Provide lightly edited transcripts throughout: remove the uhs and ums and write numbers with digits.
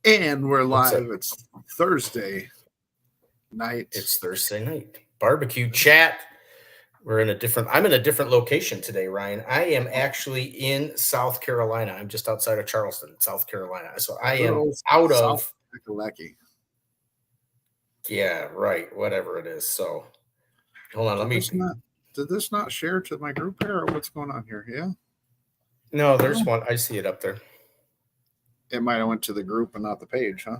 And we're live. It's Thursday night. It's Thursday night. Barbecue chat. I'm in a different location today, Ryan. I am actually in South Carolina. I'm just outside of Charleston, South Carolina. So I am out of yeah, right. Whatever it is. So hold on, did this not share to my group here, or what's going on here? Yeah. No, there's one. I see it up there. It might have went to the group and not the page, huh?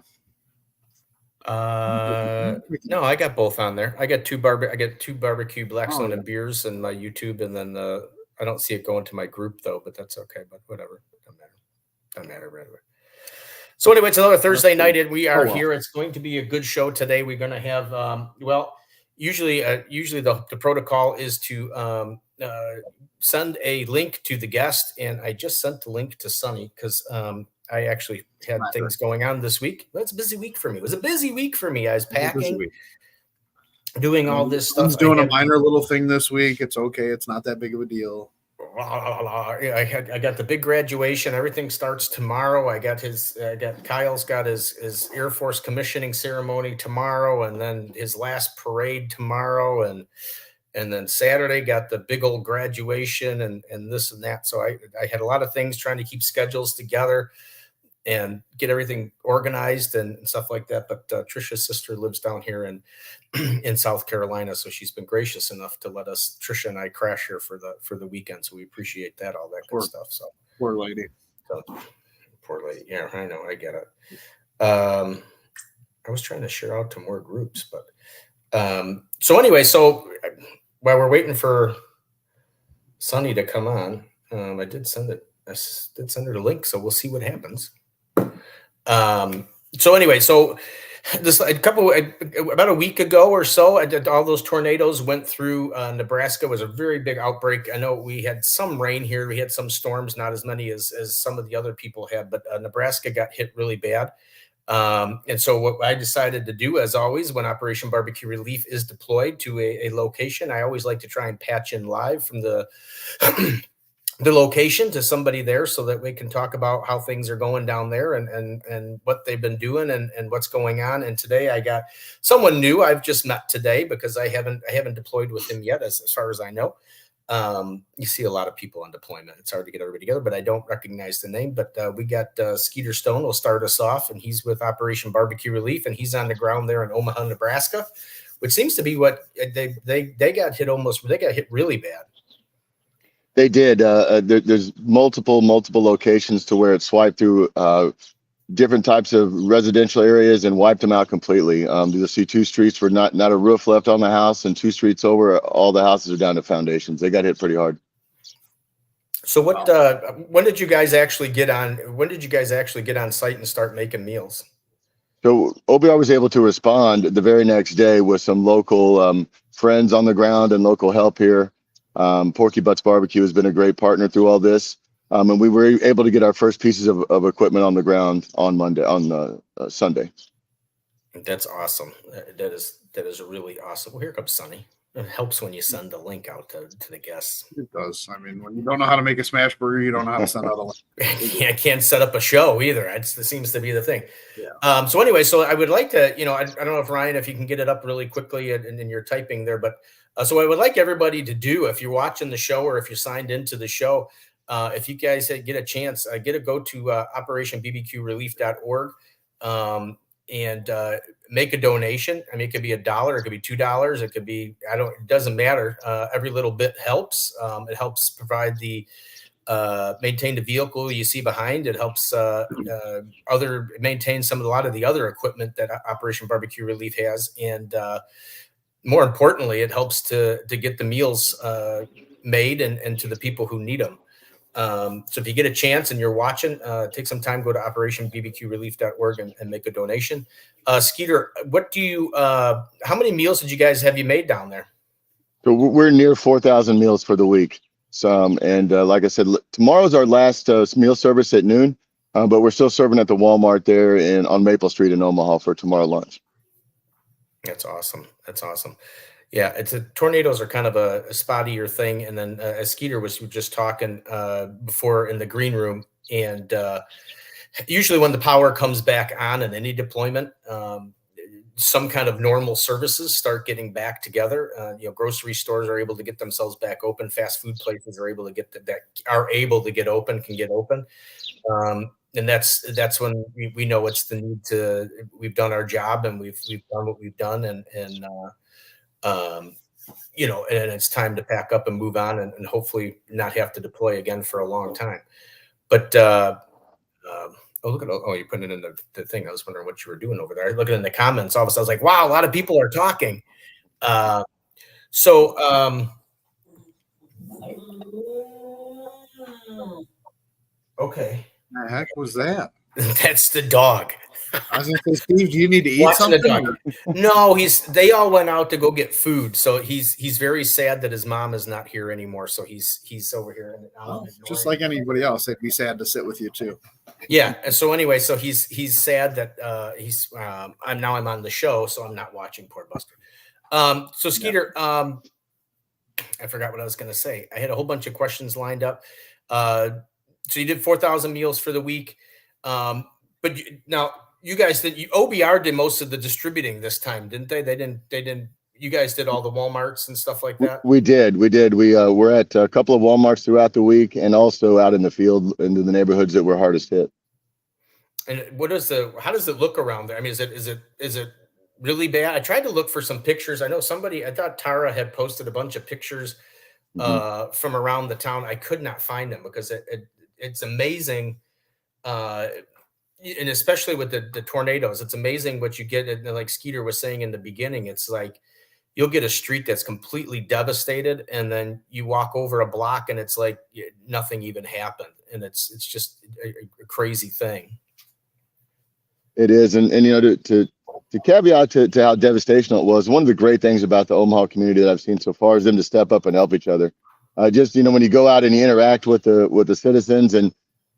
No, I got both on there. I got two barbecue Black London beers in my YouTube, and then I don't see it going to my group though, but that's okay. But whatever, doesn't matter. Right away. So anyway, it's another Thursday night, and we are here. It's going to be a good show today. We're going to have usually the protocol is to send a link to the guest, and I just sent the link to Sunny because I actually had things going on this week. Well, it's a busy week for me. It was a busy week for me. I was packing, doing all this stuff. I was doing a minor little thing this week. It's okay. It's not that big of a deal. I got the big graduation. Everything starts tomorrow. Kyle's got his Air Force commissioning ceremony tomorrow, and then his last parade tomorrow, and then Saturday got the big old graduation and this and that. So I had a lot of things trying to keep schedules together and get everything organized and stuff like that. But Trisha's sister lives down here in South Carolina, so she's been gracious enough to let Trisha and I crash here for the weekend. So we appreciate that, all that good stuff. So poor lady. Yeah, I know, I get it. I was trying to share out to more groups, but so anyway, so while we're waiting for Sunny to come on, I did send her the link, so we'll see what happens. So anyway, so this about a week ago or so, all those tornadoes went through Nebraska. It was a very big outbreak. I know we had some rain here. We had some storms, not as many as some of the other people had, but Nebraska got hit really bad. And so what I decided to do, as always, when Operation Barbecue Relief is deployed to a location, I always like to try and patch in live from the the location to somebody there so that we can talk about how things are going down there and what they've been doing and what's going on. And today I got someone new I've just met today because I haven't deployed with him yet, as far as I know. You see a lot of people on deployment. It's hard to get everybody together, but I don't recognize the name. But we got Skeeter Stone will start us off, and he's with Operation Barbecue Relief, and he's on the ground there in Omaha, Nebraska, which seems to be what they got hit almost. They got hit really bad. They did. There's multiple locations to where it swiped through different types of residential areas and wiped them out completely. You'll see two streets were not a roof left on the house, and two streets over, all the houses are down to foundations. They got hit pretty hard. So when did you guys actually get on? When did you guys actually get on site and start making meals? So OBR was able to respond the very next day with some local friends on the ground and local help here. Porky Butts Barbecue has been a great partner through all this. And we were able to get our first pieces of equipment on the ground on Sunday. That's awesome. That is really awesome. Well, here comes Sunny. It helps when you send the link out to the guests. It does. I mean, when you don't know how to make a smash burger, you don't know how to send out a link. Yeah, I can't set up a show either. That seems to be the thing. Yeah. So anyway, so I would like to, I don't know if Ryan, if you can get it up really quickly and you're typing there, but so I would like everybody to do, if you're watching the show or if you're signed into the show, if you guys get a chance, go to operationbbqrelief.org and make a donation. I mean, it could be $1, it could be $2, it could be, it doesn't matter. Every little bit helps. It helps provide maintain the vehicle you see behind. It helps maintain a lot of the other equipment that Operation Barbecue Relief has. And more importantly, it helps to get the meals made and to the people who need them. So if you get a chance and you're watching, take some time, go to operationbbqrelief.org and make a donation. Skeeter, how many meals have you made down there? So we're near 4,000 meals for the week. So, and like I said, tomorrow's our last meal service at noon, but we're still serving at the Walmart there on Maple Street in Omaha for tomorrow lunch. That's awesome. Yeah, tornadoes are kind of a spottier thing. And then as Skeeter was just talking before in the green room, and usually when the power comes back on in any deployment, some kind of normal services start getting back together. Grocery stores are able to get themselves back open. Fast food places are able to get get open, can get open. And that's when we know it's the need to. We've done our job and we've done what we've done, and it's time to pack up and move on, and hopefully not have to deploy again for a long time. But you're putting it in the thing. I was wondering what you were doing over there. Looking in the comments, all of a sudden I was like, wow, a lot of people are talking. Okay. The heck was that? That's the dog. I was going to say, Steve, do you need to eat Watching something? The dog. No, they all went out to go get food. So he's very sad that his mom is not here anymore. So he's over here. Just like anybody else, they'd be sad to sit with you too. Yeah. And so anyway, so he's sad that I'm on the show, so I'm not watching poor Buster. So Skeeter, I forgot what I was going to say. I had a whole bunch of questions lined up. So you did 4,000 meals for the week. But now you guys OBR did most of the distributing this time, didn't they? They didn't. You guys did all the Walmarts and stuff like that. We did. We're at a couple of Walmarts throughout the week, and also out in the field into the neighborhoods that were hardest hit. And how does it look around there? I mean, is it really bad? I tried to look for some pictures. I thought Tara had posted a bunch of pictures from around the town. I could not find them because it's amazing. And especially with the tornadoes, it's amazing what you get. And like Skeeter was saying in the beginning, it's like you'll get a street that's completely devastated, and then you walk over a block and it's like nothing even happened, and it's just a crazy thing. It is, and to caveat to how devastational it was, one of the great things about the Omaha community that I've seen so far is them to step up and help each other. When you go out and you interact with the citizens, and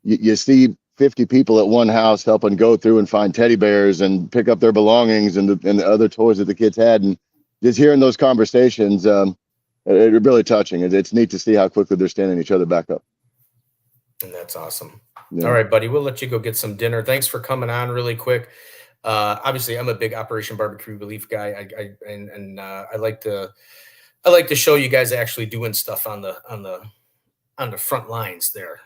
you see 50 people at one house helping go through and find teddy bears and pick up their belongings and the other toys that the kids had, and just hearing those conversations, it's really touching. It's neat to see how quickly they're standing each other back up. And that's awesome. Yeah. All right, buddy, we'll let you go get some dinner. Thanks for coming on really quick. Obviously, I'm a big Operation BBQ Relief guy. I like to show you guys actually doing stuff on the front lines there.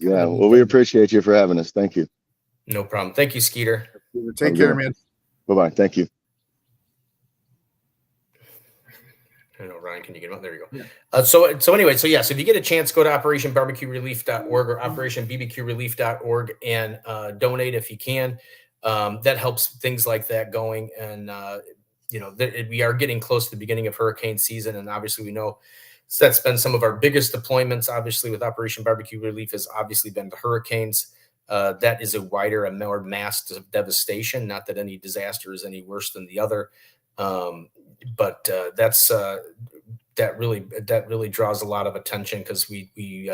Well, we appreciate you for having us. Thank you. No problem. Thank you, Skeeter. Take care, man. Bye-bye. Thank you. I know, Ryan, can you get him up? There you go. Yeah. So if you get a chance, go to operationbbqrelief.org or operationbbqrelief.org and donate if you can. That helps things like that going. And, we are getting close to the beginning of hurricane season. And obviously we know that's been some of our biggest deployments. Obviously with Operation BBQ Relief has obviously been the hurricanes. That is a wider and more mass devastation. Not that any disaster is any worse than the other. But that really draws a lot of attention because we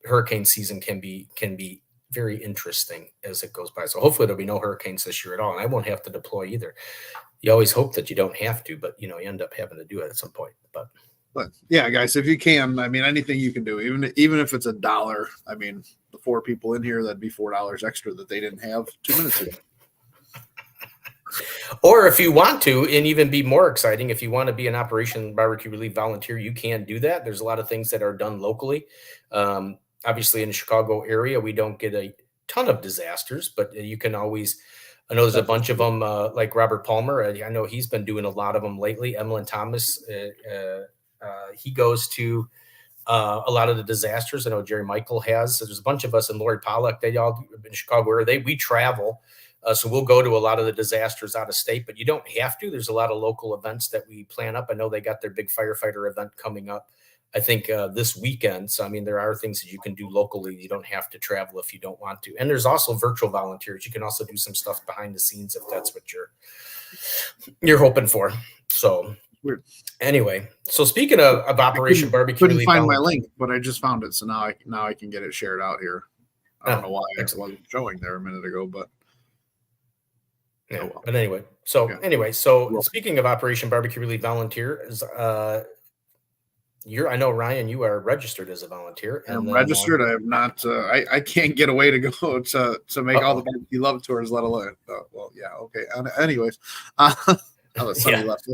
hurricane season can be very interesting as it goes by. So hopefully there'll be no hurricanes this year at all, and I won't have to deploy either. You always hope that you don't have to, but you end up having to do it at some point. But yeah, guys, if you can, I mean, anything you can do, even if it's $1. I mean, the 4 people in here, that'd be $4 extra that they didn't have 2 minutes ago. Or if you want to, and even be more exciting, if you want to be an Operation BBQ Relief volunteer, you can do that. There's a lot of things that are done locally. Obviously, in the Chicago area, we don't get a ton of disasters, but you can always. I know there's a bunch of them, like Robert Palmer. I know he's been doing a lot of them lately. Emlyn Thomas, he goes to a lot of the disasters. I know Jerry Michael has. So there's a bunch of us, and Lori Pollock. They all in Chicago area. We travel. So we'll go to a lot of the disasters out of state, but you don't have to. There's a lot of local events that we plan up. I know they got their big firefighter event coming up, I think, this weekend. So, I mean, there are things that you can do locally. You don't have to travel if you don't want to. And there's also virtual volunteers. You can also do some stuff behind the scenes if that's what you're hoping for. So weird. Anyway, so speaking of Operation BBQ, couldn't find my link, but I just found it. So now I can get it shared out here. I don't know why it wasn't showing there a minute ago, but. Yeah, well. But anyway, so speaking of Operation BBQ Relief volunteers, I know, Ryan, you are registered as a volunteer. And I'm then, registered. I am not. I can't get away to go to make all the barbecue love tours, let alone. Well, yeah, okay. Anyways, Sunny left.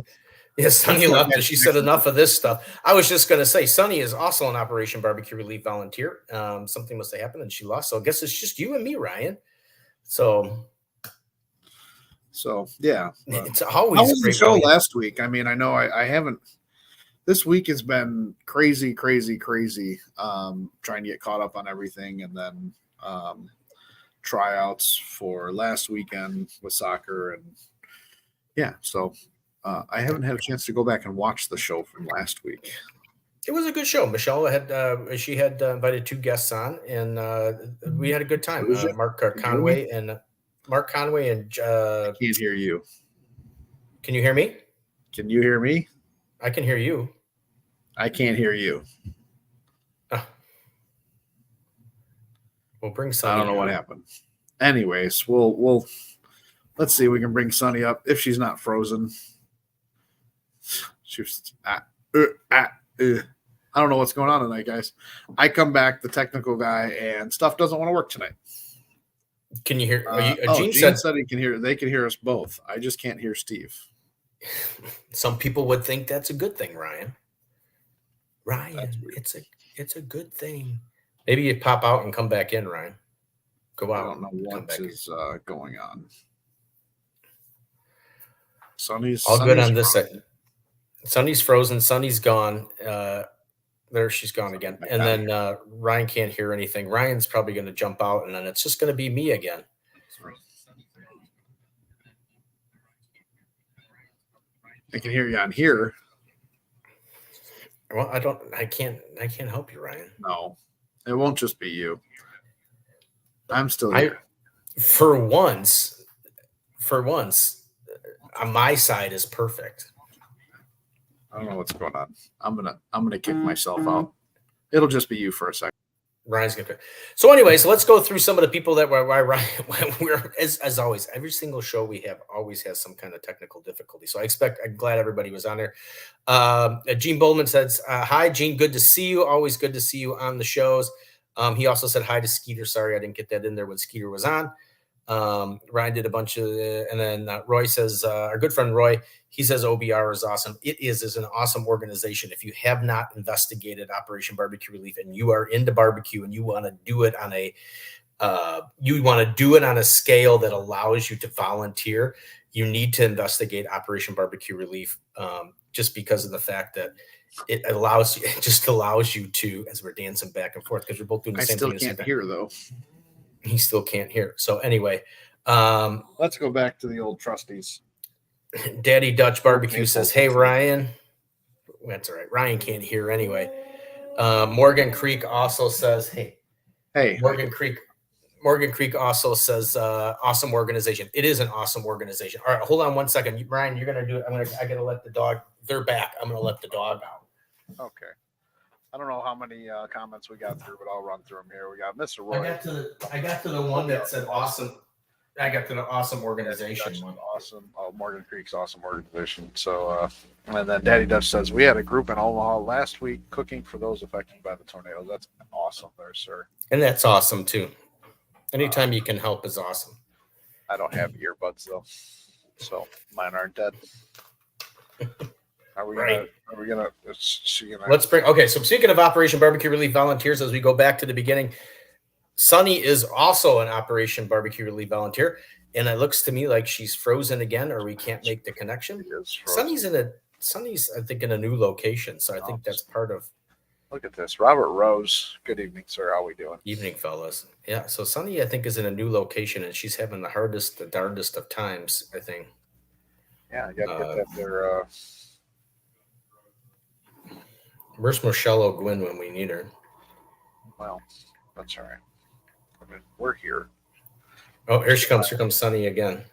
Yeah, Sunny left. She said enough of this stuff. I was just going to say, Sunny is also an Operation Barbecue Relief volunteer. Something must have happened and she lost. So I guess it's just you and me, Ryan. So yeah, it's always. How was the show last week? I mean, I know I haven't. This week has been crazy. Trying to get caught up on everything, and then tryouts for last weekend with soccer, and yeah, so I haven't had a chance to go back and watch the show from last week. It was a good show. Michelle had invited 2 guests on, and we had a good time. Mark Conway and I can't hear you. Can you hear me? Can you hear me? I can hear you. I can't hear you. We'll bring Sunny. I don't know what happened. Anyways, we'll let's see if we can bring Sunny up if she's not frozen. She's I don't know what's going on tonight, guys. I come back, the technical guy, and stuff doesn't want to work tonight. Can you hear? Gene said he can hear. They can hear us both. I just can't hear Steve. Some people would think that's a good thing, Ryan. It's a good thing. Maybe you pop out and come back in, Ryan. Go out. I don't know what is going on. Sunny's good on this side. Sunny's frozen. Sunny's gone. There she's gone again. And then Ryan can't hear anything. Ryan's probably going to jump out, and then it's just going to be me again. I can hear you on here. Well, I can't help you, Ryan. No, it won't just be you. I'm still here. For once, on my side is perfect. I don't know what's going on. I'm gonna kick myself out. It'll just be you for a second. Ryan's gonna. So anyway, so let's go through some of the people that were Ryan. We're as always, every single show we have always has some kind of technical difficulty. So I'm glad everybody was on there. Gene Bowman says, "Hi, Gene. Good to see you. Always good to see you on the shows." He also said hi to Skeeter. Sorry, I didn't get that in there when Skeeter was on. Ryan did a bunch of, and then Roy says, our good friend Roy, he says OBR is awesome. It is an awesome organization. If you have not investigated Operation Barbecue Relief and you are into barbecue and you want to do it on a scale that allows you to volunteer, you need to investigate Operation Barbecue Relief, just because of the fact that it just allows you to, as we're dancing back and forth, because we're both doing the same thing. I still can't hear though. He still can't hear. So anyway, let's go back to the old trustees. Daddy Dutch Barbecue says, "Hey Ryan." That's all right. Ryan can't hear anyway. Morgan Creek also says, "Hey." Morgan Creek also says, "Awesome organization." It is an awesome organization. All right, hold on one second, Ryan. You're gonna do it. I gotta let the dog. They're back. I'm gonna let the dog out. Okay. I don't know how many comments we got through, but I'll run through them here. We got Mr. Roy. I got to the one that said awesome. I got to the awesome organization one. Awesome. Oh, Morgan Creek's awesome organization. So, and then Daddy Dutch says, we had a group in Omaha last week cooking for those affected by the tornado. That's awesome there, sir. And that's awesome too. Anytime you can help is awesome. I don't have earbuds though, so mine aren't dead. Are we gonna? Let's bring. Okay, so speaking of Operation Barbecue Relief volunteers, as we go back to the beginning, Sunny is also an Operation Barbecue Relief volunteer, and it looks to me like she's frozen again, or we can't make the connection. Sunny's I think in a new location, so I think that's part of. Look at this, Robert Rose. Good evening, sir. How we doing? Evening, fellas. Yeah, so Sunny I think is in a new location, and she's having the darndest of times. I think. Yeah, you got to get that there. Where's Michelle O'Gwyn when we need her? Well, that's all right. I mean, we're here. Oh, here she comes. Here comes Sunny again.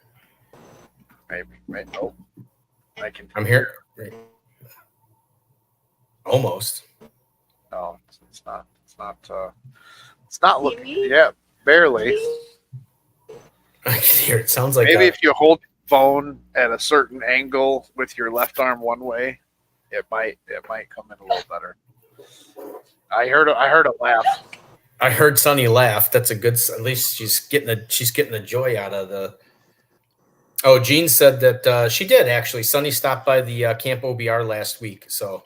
Maybe. Oh, I'm here. Almost. No, it's not. It's not looking. Yeah, barely. I can hear it. Sounds like maybe if you hold the phone at a certain angle with your left arm one way, it might come in a little better. I heard a laugh. I heard Sunny laugh. That's a good. At least she's getting a joy out of the. Oh, Jean said that she did actually. Sunny stopped by the Camp OBR last week, so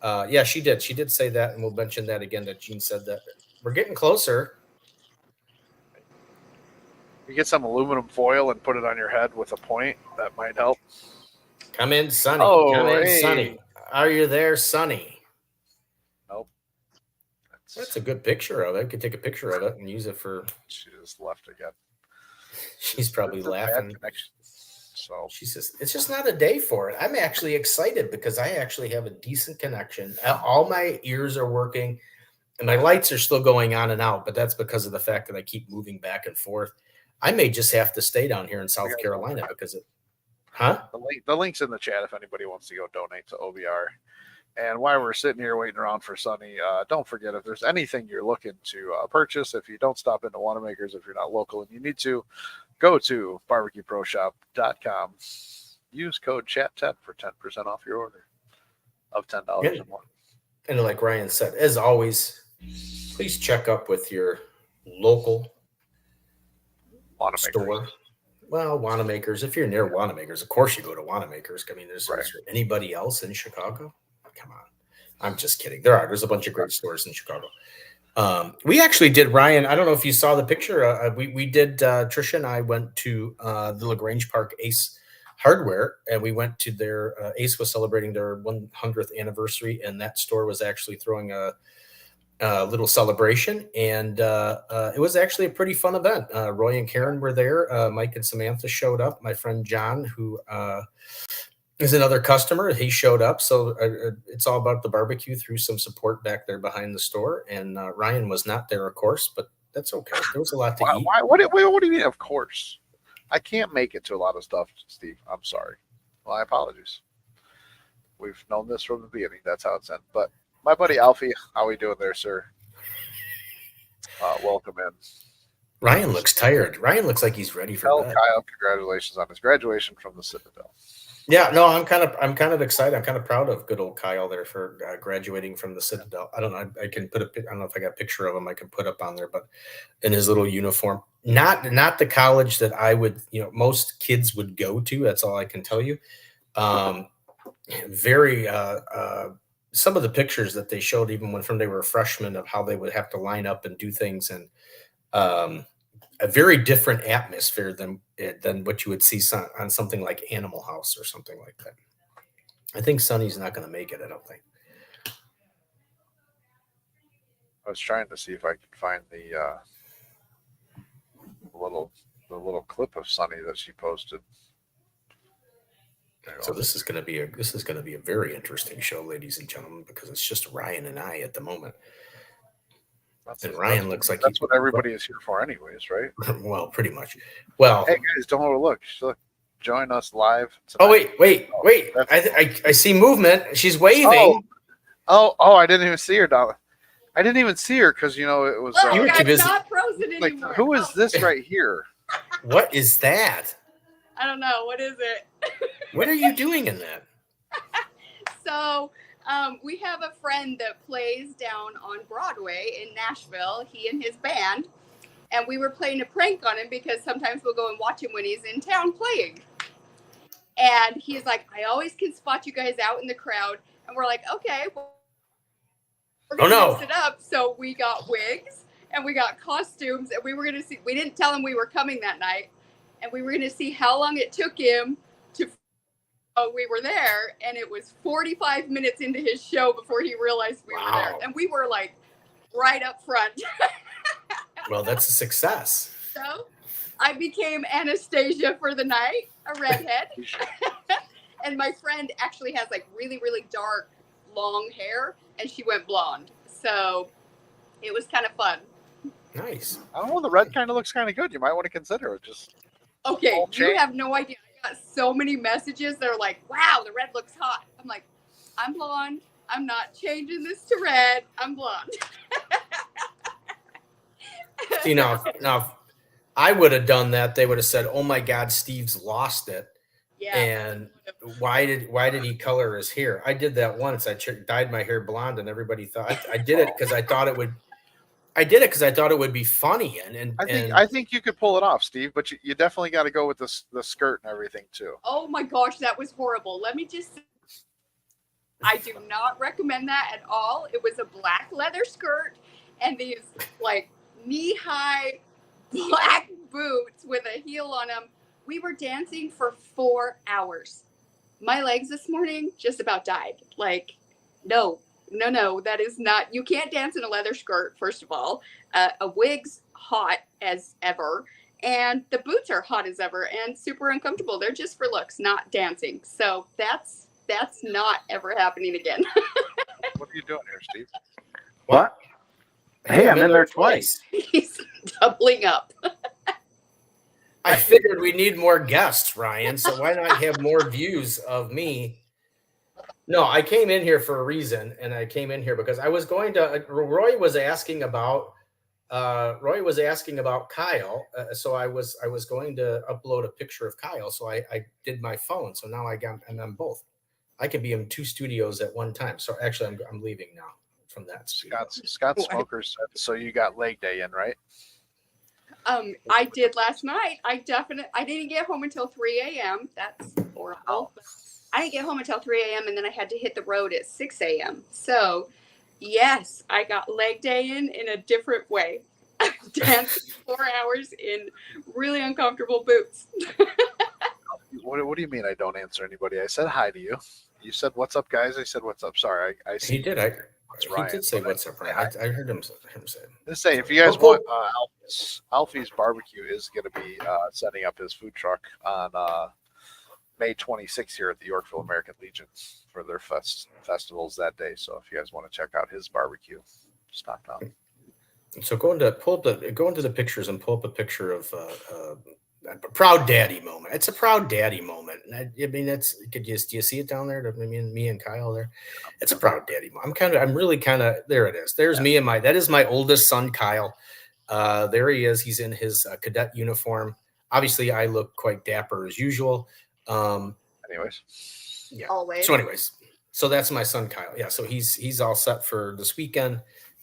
yeah, she did. She did say that, and we'll mention that again. That Jean said that we're getting closer. You get some aluminum foil and put it on your head with a point. That might help. Come in, Sunny. Oh, Come in, hey. Sunny. Are you there, Sunny? Nope. That's a good picture of it. I could take a picture of it and use it for. She just left again. She's probably It's a bad laughing. connection. So She says it's just not a day for it. I'm actually excited because I actually have a decent connection. All my ears are working, and my lights are still going on and out. But that's because of the fact that I keep moving back and forth. I may just have to stay down here in South Carolina because it. Huh? the link's in the chat if anybody wants to go donate to OBR. And while we're sitting here waiting around for Sunny, don't forget if there's anything you're looking to purchase, if you don't stop into Wanamaker's, if you're not local and you need to, go to barbecueproshop.com. Use code CHAT10 for 10% off your order of $10 or more. And like Ryan said, as always, please check up with your local Wanamaker's. store. Well, Wanamaker's. If you're near Wanamaker's, of course you go to Wanamaker's. I mean, is there anybody else in Chicago? Come on. I'm just kidding. There's a bunch of great stores in Chicago. We actually did, Ryan. I don't know if you saw the picture. We did, Trisha and I went to the LaGrange Park Ace Hardware, and we went to their Ace was celebrating their 100th anniversary, and that store was actually throwing a little celebration, and it was actually a pretty fun event. Roy and Karen were there. Mike and Samantha showed up. My friend John, who is another customer, he showed up. So it's all about the barbecue through some support back there behind the store. And Ryan was not there, of course, but that's okay. There was a lot to eat. What do you mean, of course? I can't make it to a lot of stuff, Steve. I'm sorry. My apologies. We've known this from the beginning. That's how it's ended. But my buddy Alfie, how are we doing there, sir? Welcome in. Ryan looks tired. Ryan looks like he's ready for bed. Kyle, congratulations on his graduation from the Citadel. Yeah, no, I'm kind of excited. I'm kind of proud of good old Kyle there for graduating from the Citadel. I don't know. I can put I don't know if I got a picture of him I can put up on there, but in his little uniform, not the college that I would, most kids would go to. That's all I can tell you. Very some of the pictures that they showed, even from they were freshmen, of how they would have to line up and do things, and a very different atmosphere than what you would see on something like Animal House or something like that. I think Sonny's not going to make it. I don't think. I was trying to see if I could find the little clip of Sunny that she posted. So this is going to be a very interesting show, ladies and gentlemen, because it's just Ryan and I at the moment. And Ryan looks like that's what everybody is here for, anyways, right? Well, pretty much. Well, hey guys, don't overlook. Join us live tonight. Oh wait! I see movement. She's waving. Oh! I didn't even see her, Donna. I didn't even see her because it was. You were too busy. Not frozen anymore. Who is this right here? What is that? I don't know. What is it? What are you doing in that? So we have a friend that plays down on Broadway in Nashville, he and his band. And we were playing a prank on him because sometimes we'll go and watch him when he's in town playing. And he's like, I always can spot you guys out in the crowd. And we're like, okay, well, we're going to mix it up. So we got wigs and we got costumes, and we were going to see, we didn't tell him we were coming that night. And we were going to see how long it took him to we were there, and it was 45 minutes into his show before he realized we were there. And we were like right up front. Well, that's a success. So I became Anastasia for the night, a redhead. And my friend actually has like really, really dark, long hair, and she went blonde. So it was kind of fun. Nice. I don't know. The red kind of looks kind of good. You might want to consider it. Just okay. You have no idea. I got so many messages. They're like, "Wow, the red looks hot." I'm like, "I'm blonde. I'm not changing this to red. I'm blonde." See, now, if I would have done that, they would have said, "Oh my God, Steve's lost it." Yeah. And why did he color his hair? I did that once. I dyed my hair blonde, and everybody thought I did it because I thought it would. I did it because I thought it would be funny, and I think you could pull it off, Steve, but you definitely got to go with the skirt and everything too. Oh my gosh, that was horrible. Let me just say, I do not recommend that at all. It was a black leather skirt and these like knee-high black boots with a heel on them. We were dancing for 4 hours. My legs this morning just about died. Like, no, that is not. You can't dance in a leather skirt, first of all. A wig's hot as ever. And the boots are hot as ever and super uncomfortable. They're just for looks, not dancing. So that's not ever happening again. What are you doing here, Steve? What? Hey, I'm in there twice. He's doubling up. I figured we need more guests, Ryan. So why not have more views of me? No, I came in here for a reason, and I came in here because I was going to. Roy was asking about Kyle, so I was going to upload a picture of Kyle. So I did my phone. So now I'm on both. I can be in 2 studios at one time. So actually, I'm leaving now from that. Scott Smoker said, so you got leg day in, right? I did last night. I didn't get home until 3 a.m. That's horrible. I didn't get home until 3 a.m. and then I had to hit the road at 6 a.m. So, yes, I got leg day in a different way. I danced 4 hours in really uncomfortable boots. What do you mean I don't answer anybody? I said hi to you. You said, what's up, guys? I said, what's up? Sorry, I see. He did. He did say what's up, Ryan. I heard him say it. Let's say, if you guys want, Alfie's Barbecue is going to be setting up his food truck on May 26th here at the Yorkville American Legion for their festivals that day. So if you guys want to check out his barbecue, just knock down. So go into the pictures and pull up a picture of a proud daddy moment. It's a proud daddy moment. I mean, do you see it down there? Me and Kyle there. It's a proud daddy moment. I'm really there it is. There's me and that is my oldest son, Kyle. There he is. He's in his cadet uniform. Obviously, I look quite dapper as usual. Anyways. Yeah. Always. So that's my son, Kyle. Yeah. So he's all set for this weekend.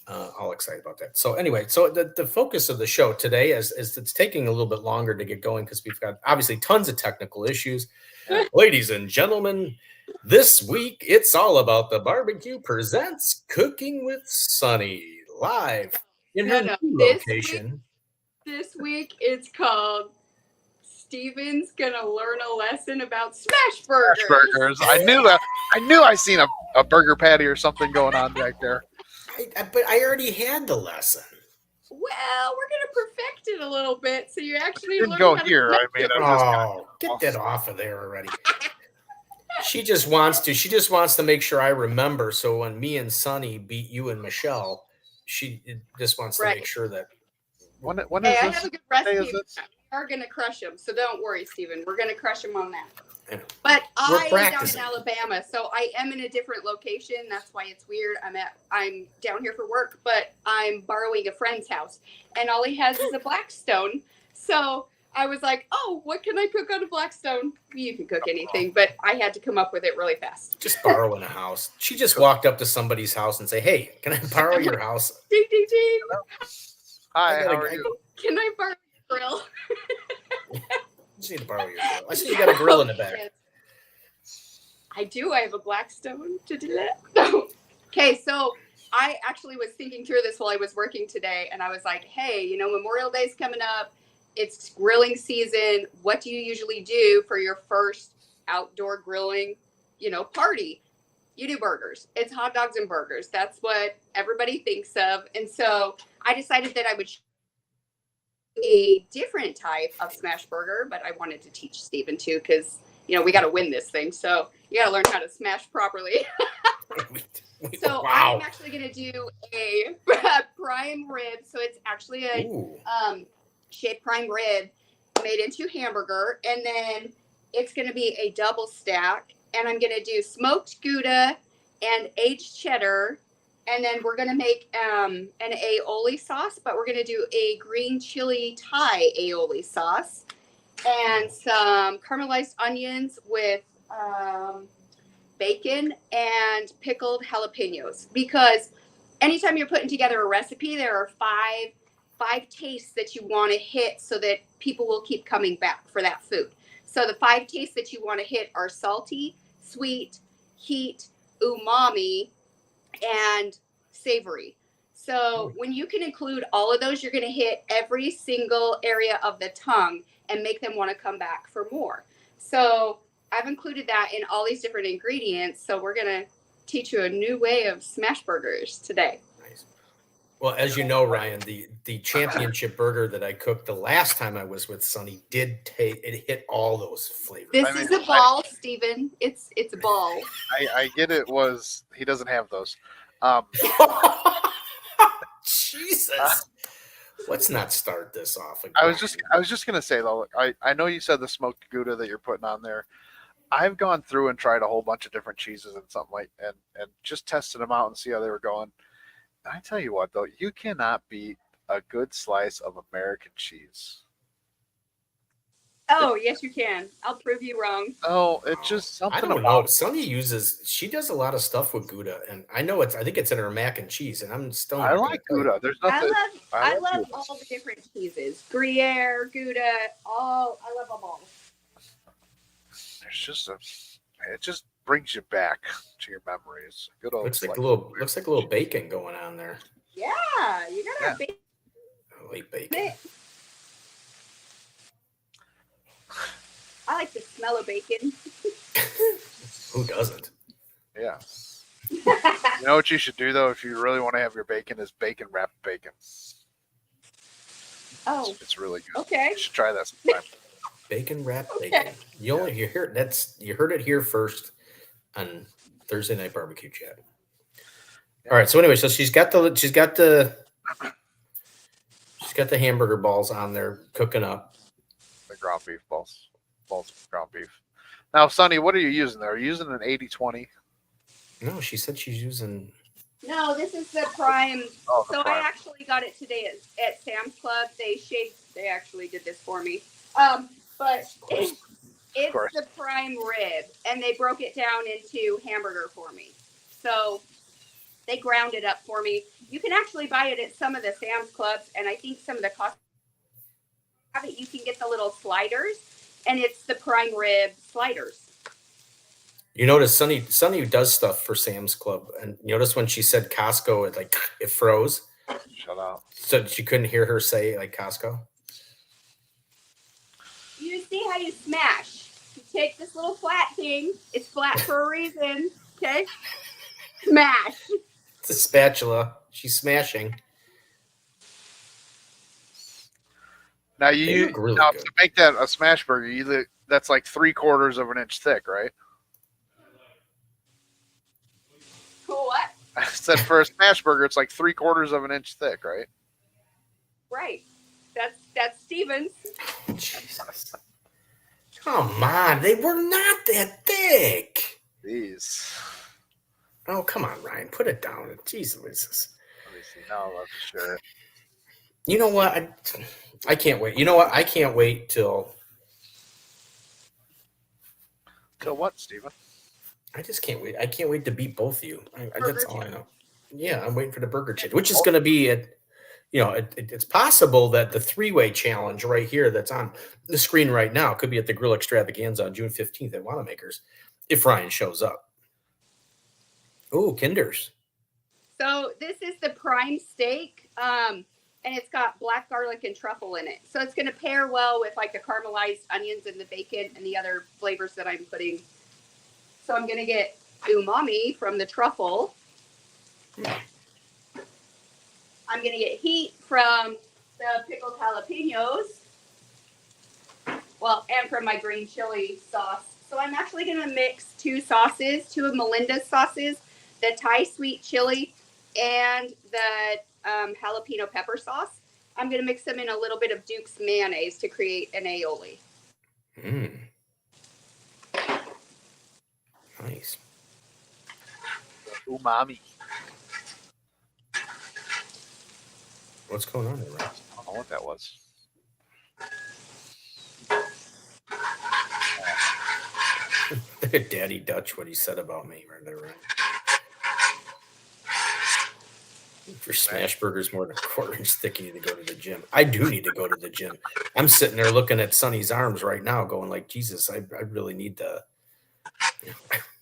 All excited about that. So anyway, so the focus of the show today is it's taking a little bit longer to get going because we've got obviously tons of technical issues. Ladies and gentlemen, this week it's all about the barbecue presents Cooking with Sunny live in her new location. This week it's called Steven's gonna learn a lesson about smash burgers. Smash burgers. I knew that. I knew I seen a burger patty or something going on back there. But I already had the lesson. Well, we're gonna perfect it a little bit, so you actually didn't go here. I mean, get that off of there already. She just wants to make sure I remember. So when me and Sonny beat you and Michelle, she just wants to make sure that. When is I this? have a good recipe. We are gonna crush them, so don't worry, Steven. We're gonna crush them on that. But I am down in Alabama, so I am in a different location. That's why it's weird. I'm down here for work, but I'm borrowing a friend's house, and all he has is a Blackstone. So I was like, "Oh, what can I cook on a Blackstone?" You can cook anything, but I had to come up with it really fast. Just borrowing a house. She just walked up to somebody's house and say, "Hey, can I borrow your house?" Ding ding ding. Hi, how are you? Can I borrow your grill? You just need to borrow your grill. I see you got a grill in the back. I do. I have a Blackstone to do that. Okay, so I actually was thinking through this while I was working today, and I was like, hey, Memorial Day's coming up. It's grilling season. What do you usually do for your first outdoor grilling, party? You do burgers. It's hot dogs and burgers. That's what everybody thinks of. And so I decided that I would a different type of smash burger, but I wanted to teach Steven too, because we got to win this thing, so you got to learn how to smash properly. So wow. I'm actually going to do a prime rib. So it's actually a shaped prime rib made into hamburger, and then it's going to be a double stack, and I'm going to do smoked Gouda and aged cheddar. And then we're going to make an aioli sauce, but we're going to do a green chili Thai aioli sauce. and some caramelized onions with bacon and pickled jalapenos. Because anytime you're putting together a recipe, there are five tastes that you want to hit so that people will keep coming back for that food. So the 5 tastes that you want to hit are salty, sweet, heat, umami, and savory. So when you can include all of those, you're going to hit every single area of the tongue and make them want to come back for more. So I've included that in all these different ingredients. So we're going to teach you a new way of smash burgers today. Nice. Well, as you know, Ryan, the championship burger that I cooked the last time I was with Sonny it hit all those flavors. This is a ball, Stephen. It's a ball. I get it. He doesn't have those. Jesus. Let's not start this off again. I was just gonna say though, I know you said the smoked Gouda that you're putting on there. I've gone through and tried a whole bunch of different cheeses and something and just tested them out and see how they were going. I tell you what though, you cannot beat a good slice of American cheese. Oh, yes, you can. I'll prove you wrong. Oh, it's just something. I don't know. Sonny she does a lot of stuff with Gouda, and I think it's in her mac and cheese, and I'm still. I like Gouda. There's nothing. I love all the different cheeses: Gruyere, Gouda. I love them all. There's just it just brings you back to your memories. Good old. Looks like a little bacon going on there. Yeah, you gotta have bacon. I like bacon. I like the smell of bacon. Who doesn't? Yeah. You know what you should do though, if you really want to have your bacon, is bacon wrapped bacon. Oh, it's really good. Okay, you should try that sometime. Bacon wrapped bacon. You heard it here first on Thursday Night Barbecue Chat. Yeah. All right. So anyway, so she's got the hamburger balls on there cooking up. The ground beef balls of ground beef. Now, Sonny, what are you using there? Are you using an 80-20? No, she said she's using. No, this is the prime. Oh, so prime. I actually got it today at Sam's Club. They actually did this for me. But it's the prime rib, and they broke it down into hamburger for me. So they ground it up for me. You can actually buy it at some of the Sam's Clubs, and I think some of the cost of it, you can get the little sliders, and it's the prime rib sliders. You notice Sonny does stuff for Sam's Club, and you notice when she said Costco, it froze. Shut up. So she couldn't hear her say like Costco. You see how you smash. You take this little flat thing. It's flat for a reason. Okay? Smash. It's a spatula. She's smashing. Now to make that a smash burger, that's like 3/4 of an inch thick, right? What? I said for a smash burger, it's like 3/4 of an inch thick, right? Right. That's Stevens. Jesus. Come on, they were not that thick. These. Oh, come on, Ryan, put it down. Jesus. Let me see. Now I'll share it. You know what? I can't wait. You know what? I can't wait till. Till what, Steven? I just can't wait. I can't wait to beat both of you. That's all I know. Yeah, I'm waiting for the burger change, which is going to be it's possible that the 3-way challenge right here that's on the screen right now could be at the Grill Extravaganza on June 15th at Wanamaker's if Ryan shows up. Oh, Kinder's. So this is the prime steak, and it's got black garlic and truffle in it. So it's going to pair well with like the caramelized onions and the bacon and the other flavors that I'm putting. So I'm going to get umami from the truffle. I'm going to get heat from the pickled jalapenos. Well, and from my green chili sauce. So I'm actually going to mix 2 of Melinda's sauces, the Thai sweet chili and the jalapeno pepper sauce. I'm going to mix them in a little bit of Duke's mayonnaise to create an aioli. Nice. Umami. What's going on there, Ryan? I don't know what that was. Look at Daddy Dutch, what he said about me right there, right? For smash burgers more than a quarter-inch thick, you need to go to the gym. I do need to go to the gym. I'm sitting there looking at Sonny's arms right now, going like, Jesus, I really need to.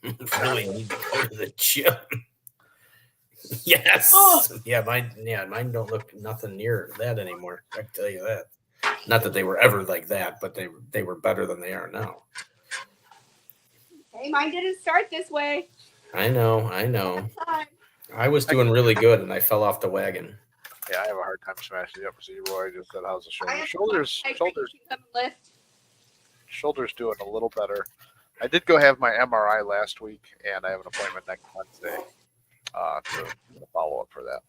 Really need to go to the gym. Yes. Oh. Yeah, mine don't look nothing near that anymore. I can tell you that. Not that they were ever like that, but they were better than they are now. Hey, mine didn't start this way. I know. I was doing really good, and I fell off the wagon. Yeah, I have a hard time smashing the upper. See, Roy just said, "How's the I shoulder?" have Shoulders doing a little better. I did go have my MRI last week, and I have an appointment next Wednesday to follow up for that.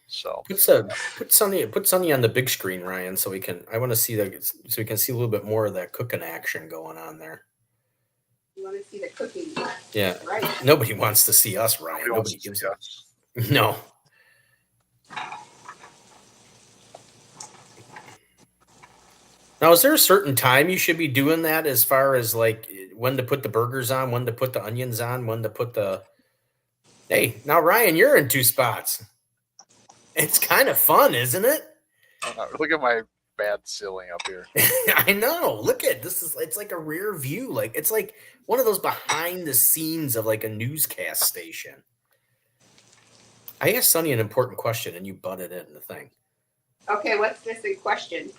So Put Sonny on the big screen, Ryan, so we can. I want to see that, so we can see a little bit more of that cooking action going on there. You want to see the cooking? Yeah. Right. Nobody wants to see us, Ryan. Nobody gives us. No. Now, is there a certain time you should be doing that as far as like when to put the burgers on, when to put the onions on, when to put the. Hey, now Ryan, you're in two spots. It's kind of fun, isn't it? Look at my bad ceiling up here. I know. Look at this. It's like a rear view. Like it's like one of those behind the scenes of like a newscast station. I asked Sonny an important question and you butted in the thing. Okay, what's this in question?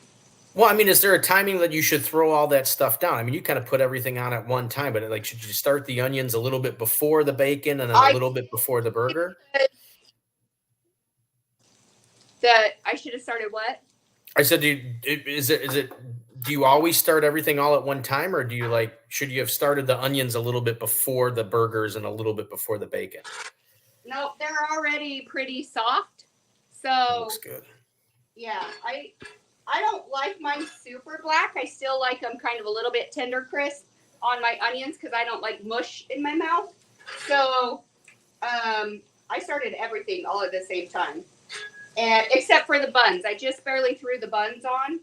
Well, I mean, is there a timing that you should throw all that stuff down? I mean, you kind of put everything on at one time, but like, should you start the onions a little bit before the bacon and then a little bit before the burger? I should have started what? I said, do you always start everything all at one time, or do you should you have started the onions a little bit before the burgers and a little bit before the bacon? No, they're already pretty soft. So That looks good. Yeah, I don't like mine super black. I still like them kind of a little bit tender crisp on my onions because I don't like mush in my mouth. So I started everything all at the same time. And except for the buns. I just barely threw the buns on.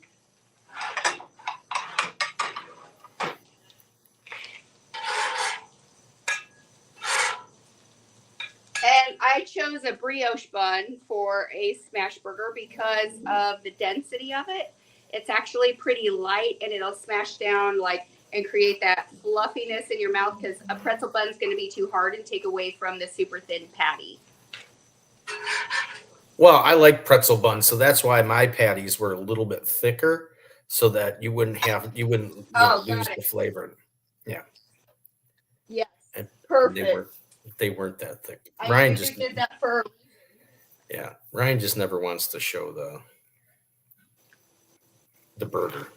And I chose a brioche bun for a smash burger because of the density of it. It's actually pretty light and it'll smash down and create that fluffiness in your mouth because a pretzel bun is going to be too hard and take away from the super thin patty. Well, I like pretzel buns, so that's why my patties were a little bit thicker, so that you wouldn't lose the flavor. Yeah. Yes. And perfect. They weren't that thick. Ryan just did that for. Yeah, Ryan just never wants to show the burger.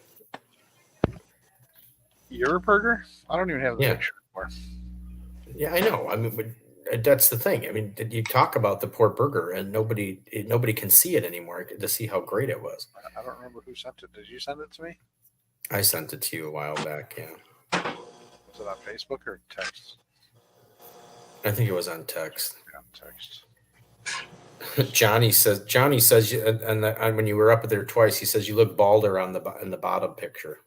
Your burger? I don't even have the picture anymore. Yeah, I know. I mean, that's the thing. I mean, you talk about the poor burger, and nobody can see it anymore to see how great it was. I don't remember who sent it. Did you send it to me? I sent it to you a while back. Yeah. Was it on Facebook or text? I think it was on text. On text. Johnny says, and when you were up there twice, he says you look balder in the bottom picture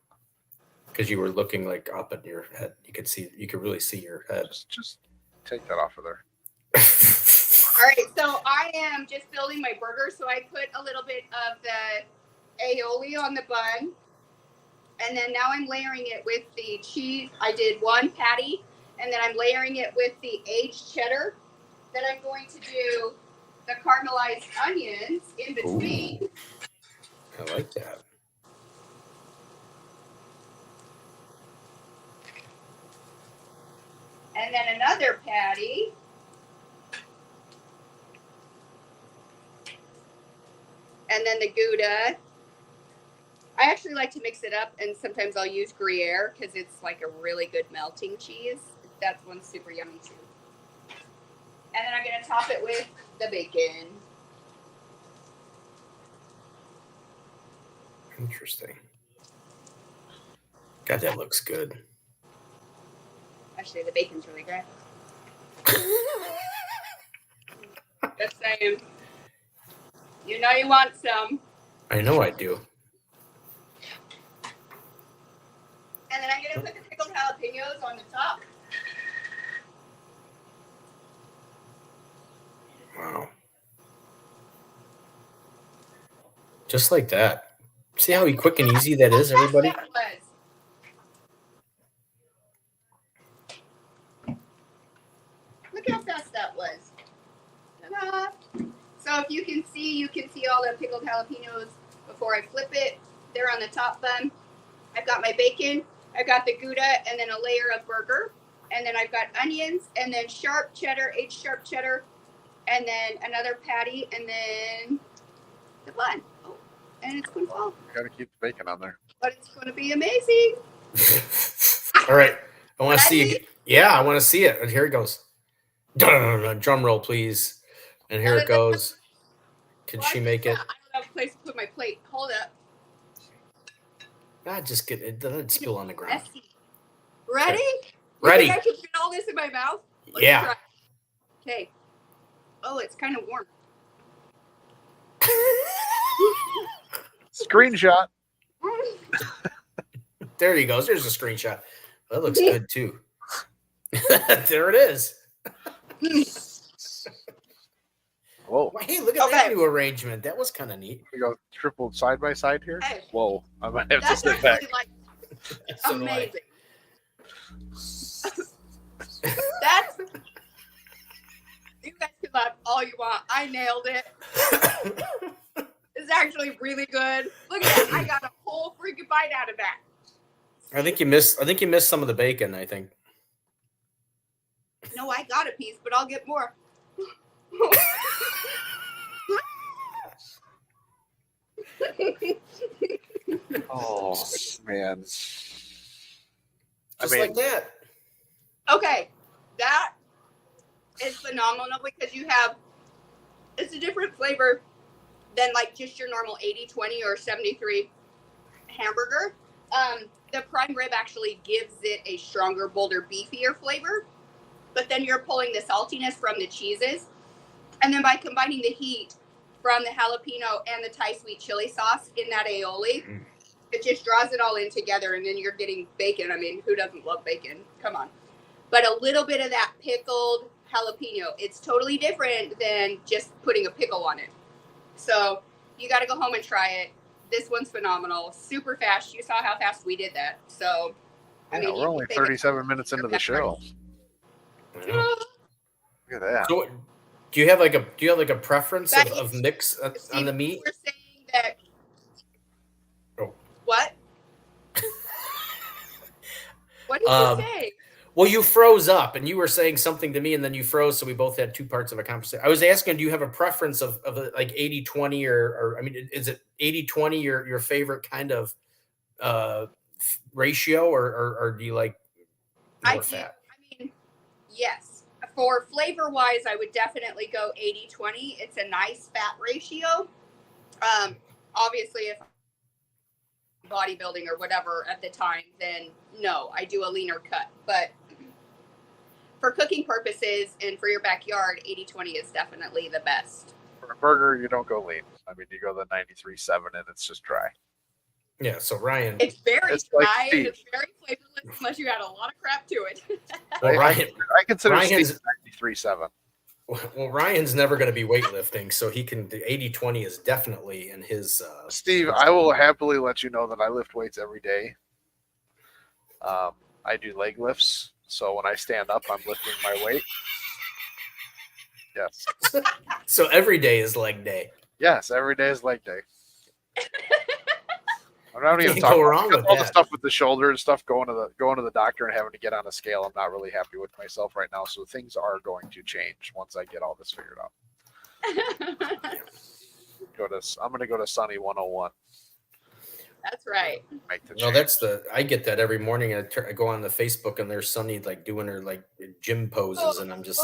because you were looking up at your head. You could really see your head. Just take that off of there. All right, so I am just building my burger. So I put a little bit of the aioli on the bun, and then now I'm layering it with the cheese. I did one patty, and then I'm layering it with the aged cheddar. Then I'm going to do the caramelized onions in between. Ooh, I like that. And then another patty. And then the Gouda. I actually like to mix it up, and sometimes I'll use Gruyere because it's like a really good melting cheese. That one's super yummy too. And then I'm going to top it with the bacon. Interesting. God, that looks good. Actually, the bacon's really good. Just saying. You know you want some. I know I do. And then I'm going to put the pickled jalapenos on the top. Just like that. See how quick and easy that is, everybody? That was. Look how fast that was. Ta-da. So if you can see all the pickled jalapenos before I flip it. They're on the top bun. I've got my bacon, I've got the Gouda, and then a layer of burger. And then I've got onions, and then sharp cheddar, aged sharp cheddar, and then another patty, and then the bun. Oh, and it's going to fall. Got to keep the bacon on there. But it's going to be amazing. All right. I want to see it. Yeah, I want to see it. And here it goes. Drum roll, please. And here it goes. Can she make it? I don't have a place to put my plate. Hold up. Just get it. Let it spill on the ground. Ready? Ready. You think I can fit all this in my mouth? Yeah. Try. Okay. Oh, it's kind of warm. Screenshot. There he goes. There's a screenshot. That looks good too. There it is. Whoa. Hey, look at that new arrangement. That was kind of neat. We go triple side by side here. Hey. Whoa. I might have to That's sit back. actually like So do I. amazing. That's you guys can laugh all you want. I nailed it. It's actually really good. Look at that. I got a whole freaking bite out of that. I think you missed some of the bacon, I think. No, I got a piece, but I'll get more. Oh man. Just like that. Okay, that is phenomenal because it's a different flavor than like just your normal 80-20 or 73 hamburger. The prime rib actually gives it a stronger, bolder, beefier flavor, but then you're pulling the saltiness from the cheeses. And then by combining the heat from the jalapeno and the Thai sweet chili sauce in that aioli, it just draws it all in together, and then you're getting bacon. I mean, who doesn't love bacon? Come on. But a little bit of that pickled jalapeno, it's totally different than just putting a pickle on it. So you got to go home and try it. This one's phenomenal. Super fast. You saw how fast we did that. So, I mean, we're only 37 minutes into the show. Look at that. So, do you have like a preference of mix on the meat? We're saying that. Oh. What? What did you say? Well, you froze up, and you were saying something to me, and then you froze, so we both had two parts of a conversation. I was asking, do you have a preference of like 80-20 or I mean, is it 80-20 your favorite kind of ratio, or do you like more fat? I mean, yes. For flavor-wise, I would definitely go 80-20. It's a nice fat ratio. Obviously, if bodybuilding or whatever at the time, then no, I do a leaner cut. But for cooking purposes and for your backyard, 80-20 is definitely the best. For a burger, you don't go lean. I mean, you go the 93.7 and it's just dry. Yeah, so Ryan. It's very It's dry like and it's very flavorless unless you add a lot of crap to it. Well, Ryan, I consider Ryan's- Steve 93.7. well, Ryan's never going to be weightlifting, so he can. The 80-20 is definitely in his. Steve, I will happily let you know that I lift weights every day. I do leg lifts, so when I stand up, I'm lifting my weight. Yes. So every day is leg day. Yes, every day is leg day. I'm not even Can't talking go wrong about with all the that. stuff with the shoulder and stuff going to the doctor and having to get on a scale. I'm not really happy with myself right now, so things are going to change once I get all this figured out. I'm going to go to Sunny 101. That's right. Make the No, change. I get that every morning. I go on the Facebook and there's Sunny like doing her like gym poses, and I'm just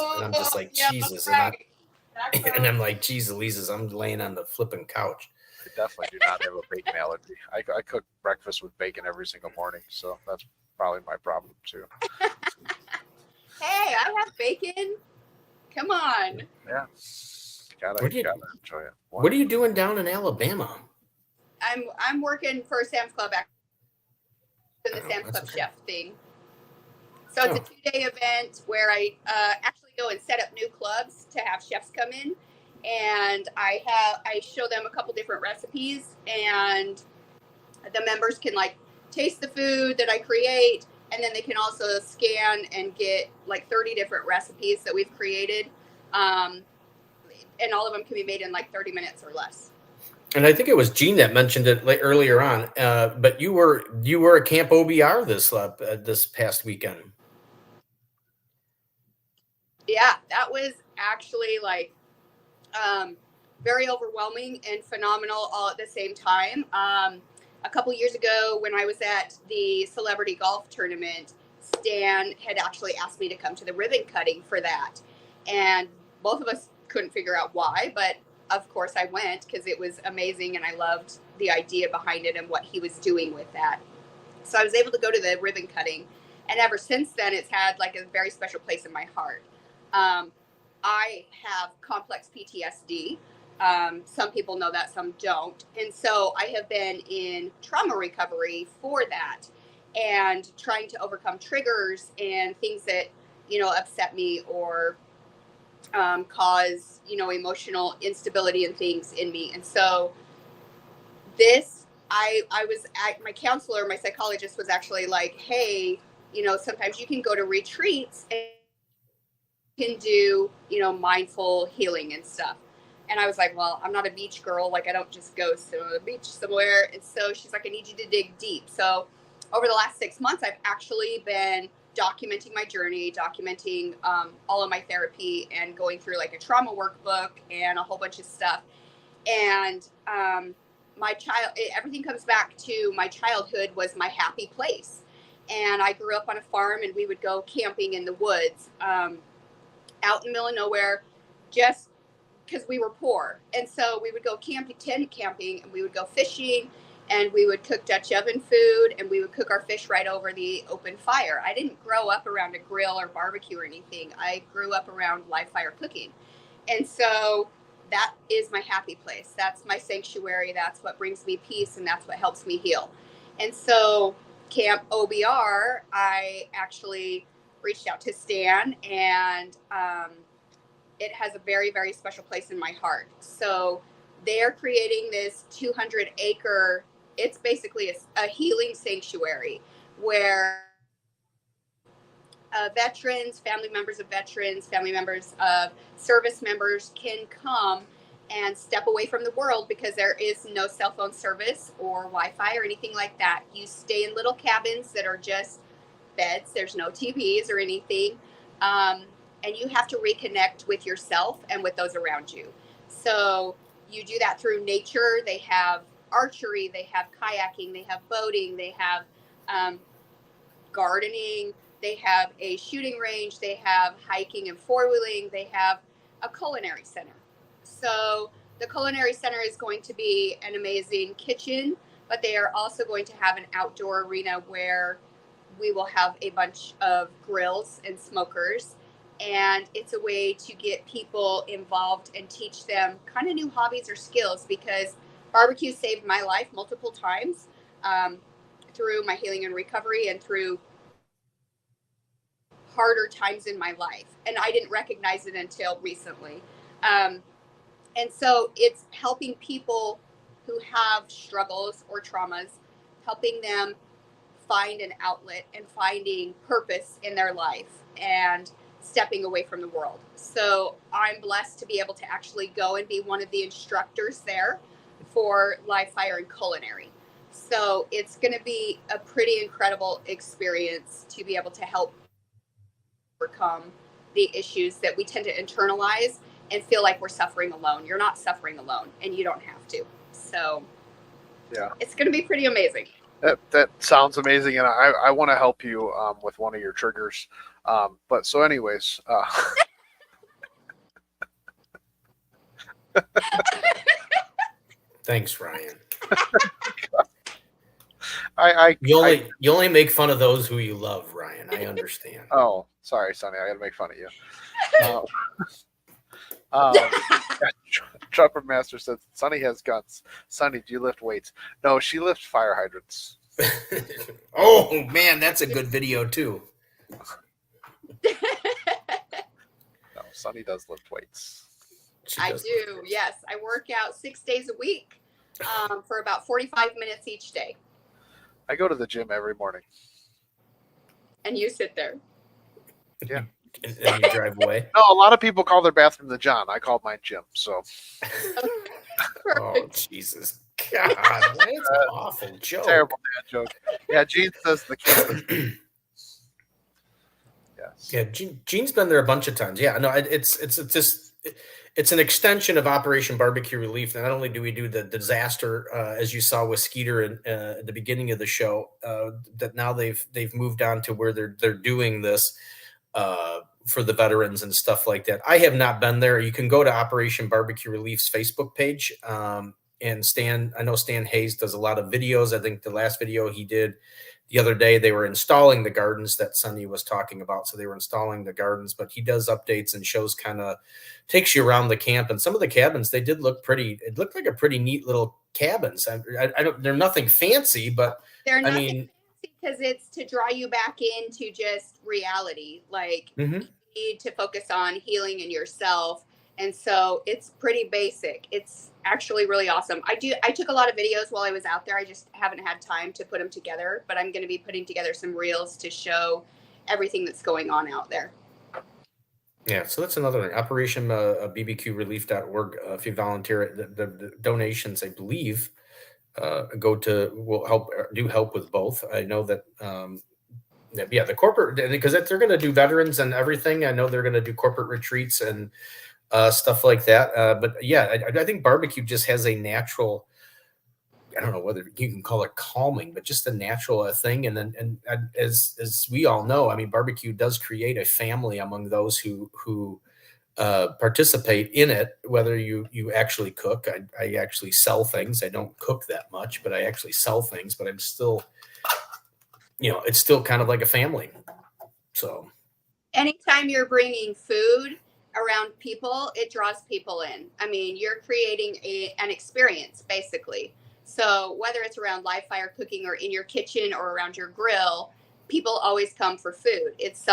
like, Yeah, Jesus, that's right. and I'm like, Jesus, Lisa's, I'm laying on the flipping couch. I definitely do not have a bacon allergy. I cook breakfast with bacon every single morning, so that's probably my problem too. Hey, I have bacon. Come on. Yeah, gotta enjoy it. What are you doing down in Alabama? I'm working for Sam's Club in the Sam's that's Club okay. chef thing. So it's a 2-day event where I actually go and set up new clubs to have chefs come in. and I show them a couple different recipes, and the members can like taste the food that I create, and then they can also scan and get like 30 different recipes that we've created, and all of them can be made in like 30 minutes or less. And I think it was Gene that mentioned it earlier on. But you were at Camp OBR this past weekend. Yeah, that was actually like very overwhelming and phenomenal all at the same time. A couple years ago, when I was at the celebrity golf tournament, Stan had actually asked me to come to the ribbon cutting for that, and both of us couldn't figure out why, but of course I went because it was amazing and I loved the idea behind it and what he was doing with that. So I was able to go to the ribbon cutting, and ever since then it's had like a very special place in my heart. I have complex PTSD. Some people know that, some don't. And so I have been in trauma recovery for that, and trying to overcome triggers and things that, upset me or cause, emotional instability and things in me. And so I was at my counselor, my psychologist was actually like, hey, sometimes you can go to retreats and can do, mindful healing and stuff. And I was like, well, I'm not a beach girl. Like, I don't just go to the beach somewhere. And so she's like, I need you to dig deep. So over the last 6 months, I've actually been documenting my journey, documenting all of my therapy, and going through like a trauma workbook and a whole bunch of stuff. And everything comes back to my childhood was my happy place. And I grew up on a farm, and we would go camping in the woods, out in the middle of nowhere, just because we were poor. And so we would go tent camping, and we would go fishing, and we would cook Dutch oven food, and we would cook our fish right over the open fire. I didn't grow up around a grill or barbecue or anything. I grew up around live fire cooking. And so that is my happy place. That's my sanctuary. That's what brings me peace, and that's what helps me heal. And so Camp OBR, I actually reached out to Stan, and it has a very, very special place in my heart. So they're creating this 200-acre, it's basically a healing sanctuary where veterans, family members of service members can come and step away from the world, because there is no cell phone service or Wi-Fi or anything like that. You stay in little cabins that are just beds. There's no TVs or anything. And you have to reconnect with yourself and with those around you. So you do that through nature. They have archery, they have kayaking, they have boating, they have gardening, they have a shooting range, they have hiking and four-wheeling, they have a culinary center. So the culinary center is going to be an amazing kitchen, but they are also going to have an outdoor arena where we will have a bunch of grills and smokers. And it's a way to get people involved and teach them kind of new hobbies or skills, because barbecue saved my life multiple times through my healing and recovery and through harder times in my life. And I didn't recognize it until recently. And so it's helping people who have struggles or traumas, helping them find an outlet and finding purpose in their life and stepping away from the world. So I'm blessed to be able to actually go and be one of the instructors there for live fire and culinary. So it's going to be a pretty incredible experience to be able to help overcome the issues that we tend to internalize and feel like we're suffering alone. You're not suffering alone, and you don't have to. So yeah, it's going to be pretty amazing. That sounds amazing, and I want to help you with one of your triggers. But so, anyways, Thanks, Ryan. You only make fun of those who you love, Ryan. I understand. Oh, sorry, Sonny. I got to make fun of you. Trapper Master says Sonny has guns. Sonny, do you lift weights? No, she lifts fire hydrants. Oh man, that's a good video too. No, Sonny does lift weights. I do. Yes. I work out 6 days a week for about 45 minutes each day. I go to the gym every morning. And you sit there. Yeah. And you drive away. No, a lot of people call their bathroom the John. I call mine Jim. So. Oh, Jesus. God, that's an awful joke. Terrible dad joke. Yeah, Gene says the campus. Yes. Yeah, Gene's been there a bunch of times. Yeah, no, it's an extension of Operation Barbecue Relief. Not only do we do the disaster, as you saw with Skeeter at the beginning of the show, that now they've moved on to where they're doing this for the veterans and stuff like that. I have not been there. You can go to Operation Barbecue Relief's Facebook page. And I know Stan Hayes does a lot of videos. I think the last video he did the other day, they were installing the gardens that Sonny was talking about. So they were installing the gardens, but he does updates and shows, kind of takes you around the camp. And some of the cabins, they did look pretty. It looked like a pretty neat little cabins. I don't. They're nothing fancy, but they're nothing fancy because it's to draw you back into just reality. Like you need to focus on healing in yourself. And so it's pretty basic. It's actually really awesome. I took a lot of videos while I was out there. I just haven't had time to put them together, but I'm going to be putting together some reels to show everything that's going on out there. Yeah, so that's another thing. Operation bbqrelief.org. If you volunteer, the donations, I believe, will help with both. I know that the corporate, because they're going to do veterans and everything. I know they're going to do corporate retreats and stuff like that. But yeah, I think barbecue just has a natural, I don't know whether you can call it calming, but just a natural thing. And as we all know, I mean, barbecue does create a family among those who participate in it, whether you actually cook. I actually sell things. I don't cook that much, but I actually sell things, but I'm still, it's still kind of like a family. So anytime you're bringing food around people, it draws people in. I mean, you're creating an experience basically. So whether it's around live fire cooking or in your kitchen or around your grill, people always come for food. It's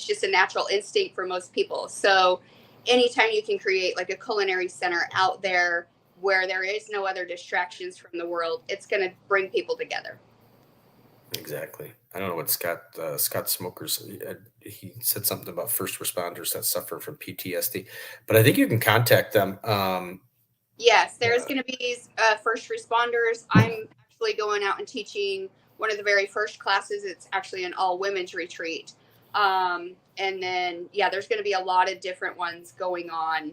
just a natural instinct for most people. So anytime you can create like a culinary center out there where there is no other distractions from the world, it's going to bring people together. Exactly. I don't know what Scott Smokers, he said something about first responders that suffer from PTSD, but I think you can contact them. Yes, there's going to be these first responders. I'm actually going out and teaching one of the very first classes. It's actually an all women's retreat. And then, there's going to be a lot of different ones going on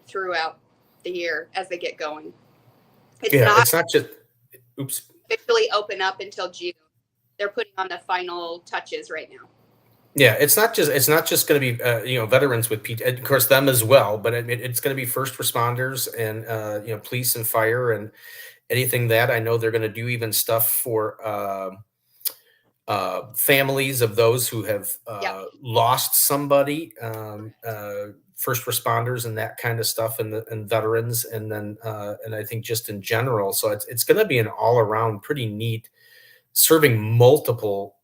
throughout the year as they get going. It's not just, officially open up until June. They're putting on the final touches right now. Yeah, it's not just going to be veterans with PT, of course them as well, but it's going to be first responders and police and fire and anything that I know they're going to do even stuff for families of those who have lost somebody, first responders and that kind of stuff, and veterans, and then and I think just in general. So it's going to be an all around pretty neat, serving multiple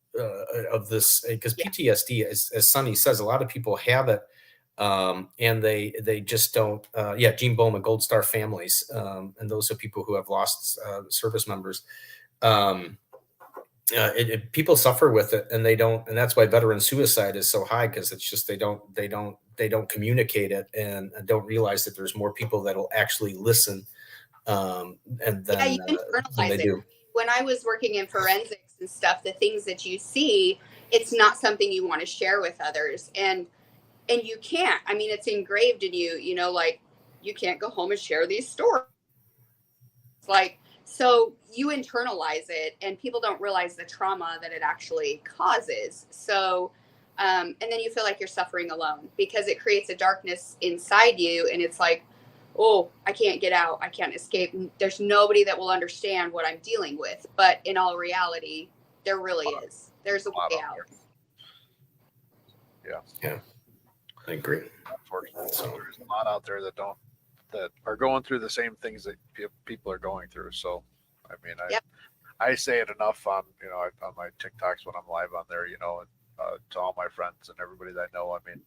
of this, because PTSD, as Sonny says, a lot of people have it, and they just don't. Gene Bowman, Gold Star families, and those are people who have lost service members. People suffer with it, and they don't, and that's why veteran suicide is so high, because it's just they don't communicate it and don't realize that there's more people that will actually listen, and then you internalize they it. do. When I was working in forensics and stuff, the things that you see, it's not something you want to share with others, and you can't. I mean, it's engraved in you. Like you can't go home and share these stories. It's like, so you internalize it, and people don't realize the trauma that it actually causes. So, and then you feel like you're suffering alone because it creates a darkness inside you, and it's like, oh, I can't get out. I can't escape. There's nobody that will understand what I'm dealing with. But in all reality, there really is. There's a way out. Yeah, I agree. Unfortunately, so there's a lot out there that are going through the same things that people are going through. So, I mean, I say it enough on on my TikToks when I'm live on there, and to all my friends and everybody that I know. I mean,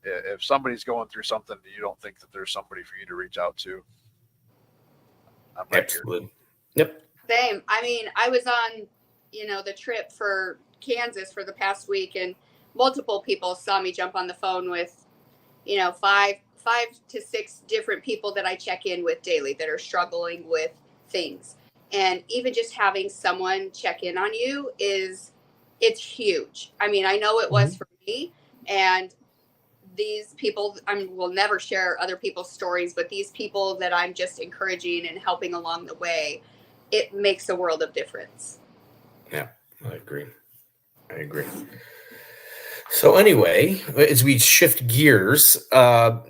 if somebody's going through something, you don't think that there's somebody for you to reach out to. I'm right Absolutely. Yep. Same. I mean, I was on, the trip for Kansas for the past week, and multiple people saw me jump on the phone with, five to six different people that I check in with daily that are struggling with things. And even just having someone check in on you it's huge. I mean, I know it was for me, and these people, will never share other people's stories, but these people that I'm just encouraging and helping along the way, it makes a world of difference. Yeah, I agree. So anyway, as we shift gears, I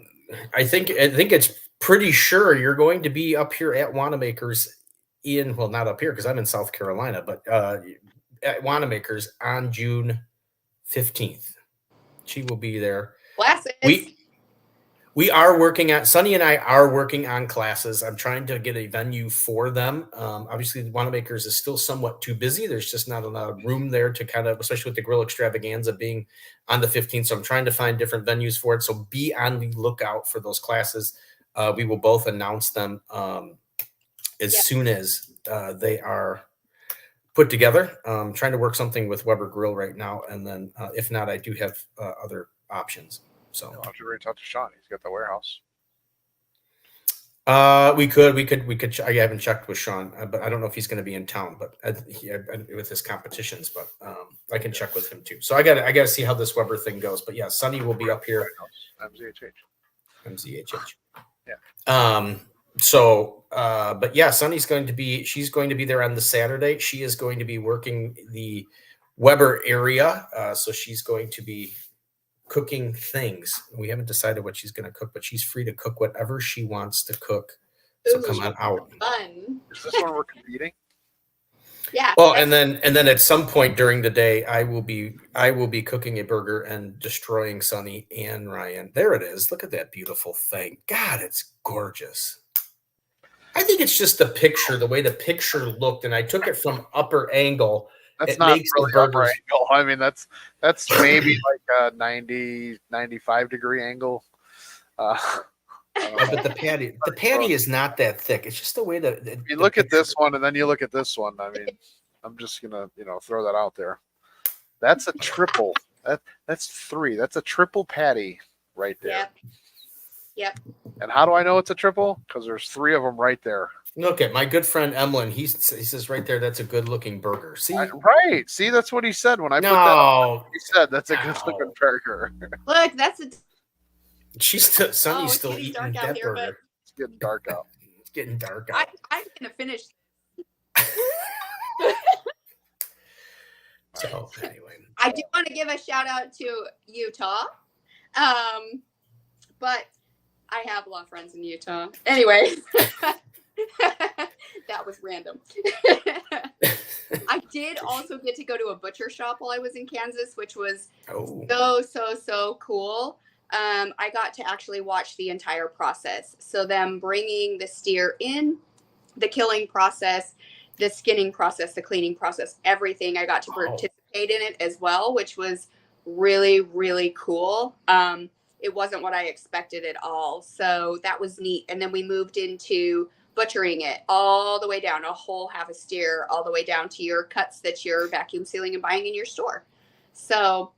think it's pretty sure you're going to be up here at Wanamaker's not up here because I'm in South Carolina, but at Wanamaker's on June 15th. She will be there. Classes. We are working on, Sunny and I are working on classes. I'm trying to get a venue for them. Obviously, the Wanamaker's is still somewhat too busy. There's just not a lot of room there to kind of, especially with the grill extravaganza being on the 15th. So I'm trying to find different venues for it. So be on the lookout for those classes. We will both announce them as soon as they are put together. Trying to work something with Weber Grill right now. And then if not, I do have other options. So Why don't you reach out to Sean? He's got the warehouse. We could. I haven't checked with Sean, but I don't know if he's going to be in town. But with his competitions, but I can check with him too. So I got to see how this Weber thing goes. But yeah, Sunny will be up here. MZHH. Yeah. So, but yeah, Sunny's she's going to be there on the Saturday. She is going to be working the Weber area. So she's going to be cooking things. We haven't decided what she's going to cook, but she's free to cook whatever she wants to cook. So Ooh, come on out. Fun. Is this when we're competing? Yeah. Well, and then at some point during the day, I will be cooking a burger and destroying Sunny and Ryan. There it is. Look at that beautiful thing. God, it's gorgeous. I think it's just the picture, the way the picture looked, and I took it from upper angle. That's it not makes really the burgers. upper angle. I mean, that's maybe like a 90, 95 degree angle. But the patty is not that thick. It's just the way that if you look at this one and then you look at this one. I mean, I'm just gonna throw that out there. That's a triple. That's three. That's a triple patty right there. Yep. And how do I know it's a triple? Because there's three of them right there. Look at my good friend Emlyn. He says right there, that's a good looking burger. See, right? See, that's what he said when I put that up. He said that's a good looking burger. Look, that's a. Sunny's still eating that here, burger. It's getting dark out. It's getting dark out. I'm gonna finish. So anyway, I do want to give a shout out to Utah, but I have a lot of friends in Utah. Anyway, that was random. I did also get to go to a butcher shop while I was in Kansas, which was so cool. I got to actually watch the entire process. So them bringing the steer in, the killing process, the skinning process, the cleaning process, everything. I got to participate in it as well, which was really, really cool. It wasn't what I expected at all. So that was neat. And then we moved into butchering it all the way down, a whole half a steer, all the way down to your cuts that you're vacuum sealing and buying in your store. So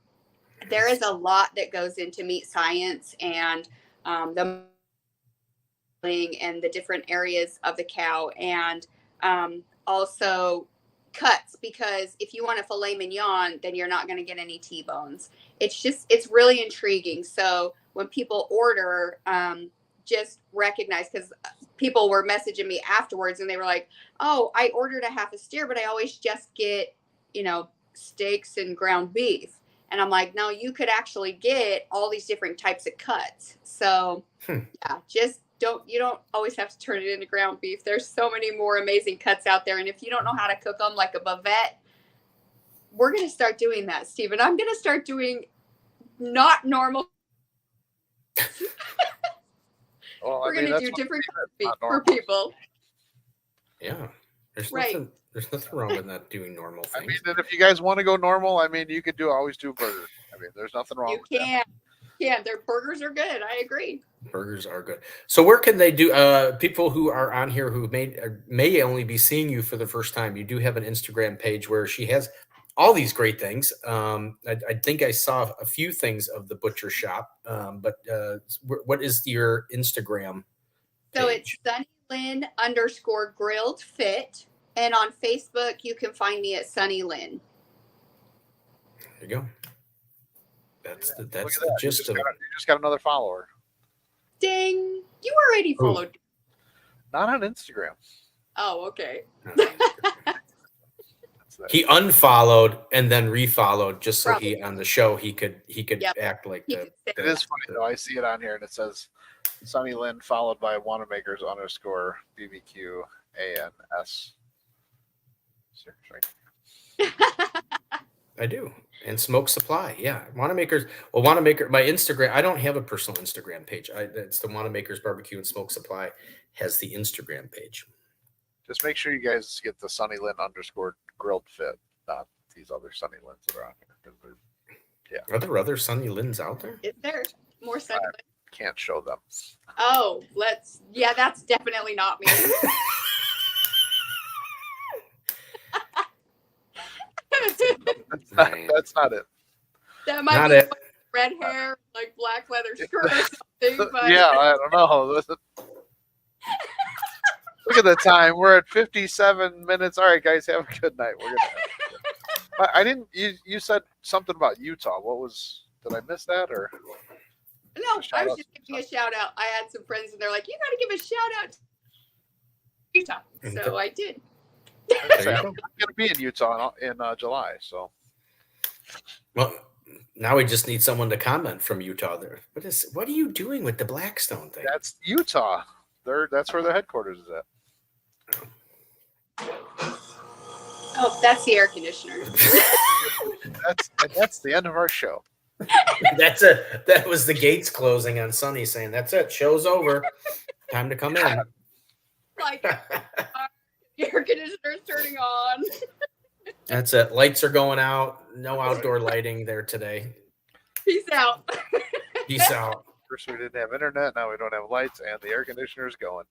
there is a lot that goes into meat science and the and the different areas of the cow, and also cuts, because if you want a filet mignon, then you're not going to get any T-bones. It's really intriguing. So when people order, just recognize, because people were messaging me afterwards and they were like, oh, I ordered a half a steer, but I always just get, steaks and ground beef. And I'm like, no, you could actually get all these different types of cuts. So yeah, you don't always have to turn it into ground beef. There's so many more amazing cuts out there. And if you don't know how to cook them like a bavette, we're going to start doing that, Stephen. I'm going to start doing not normal. We're going to do different beef for people. Yeah. There's nothing wrong with not doing normal things. I mean, and if you guys want to go normal, I mean, you could always do a burger. I mean, there's nothing wrong with that. You can. Their burgers are good. I agree. Burgers are good. So where can they do? People who are on here who may only be seeing you for the first time. You do have an Instagram page where she has all these great things. I think I saw a few things of the butcher shop. But what is your Instagram? So page? it's SunnyLynn_grilled_fit, and on Facebook you can find me at Sunny Lynn. There you go. That's Look the at that. gist of it. You just got another follower. Ding! You already followed. Not on Instagram. Oh, okay. He unfollowed and then refollowed just so he on the show he could act like He the. could say It is funny though. I see it on here and it says Sunny Lynn followed by Wanamaker's_BBQ ANS. I do. And Smoke Supply. Yeah. Wanamaker's. Well, Wanamaker, my Instagram, I don't have a personal Instagram page. It's the Wanamaker's Barbecue and Smoke Supply has the Instagram page. Just make sure you guys get the Sunny Lynn_grilled_fit, not these other Sunny Lynns that are on here. 'Cause Are there other Sunny Lynns out there? Is there more Sunny Lynn? can't show them. Oh, yeah, that's definitely not me. That's not it. That might Not be it. red hair, like black leather shirt or something. But Yeah, I don't know. Look at the time. We're at 57 minutes. All right, guys, have a good night. We're gonna. I didn't. You said something about Utah. What was? Did I miss that or? no, I was just giving a shout out. I had some friends and they're like, "You got to give a shout out to Utah," so I did. There you I'm go. going to be in Utah in July. So Well, now we just need someone to comment from Utah there. What are you doing with the Blackstone thing? that's Utah. That's where their headquarters is at. Oh, that's the air conditioner. That's the end of our show. That was the gates closing on Sunny saying, "That's it, show's over. Time to come in." Like the air conditioner's turning on. That's it. Lights are going out. No outdoor lighting there today. Peace out. Peace out. First we didn't have internet. Now we don't have lights, and the air conditioner is going.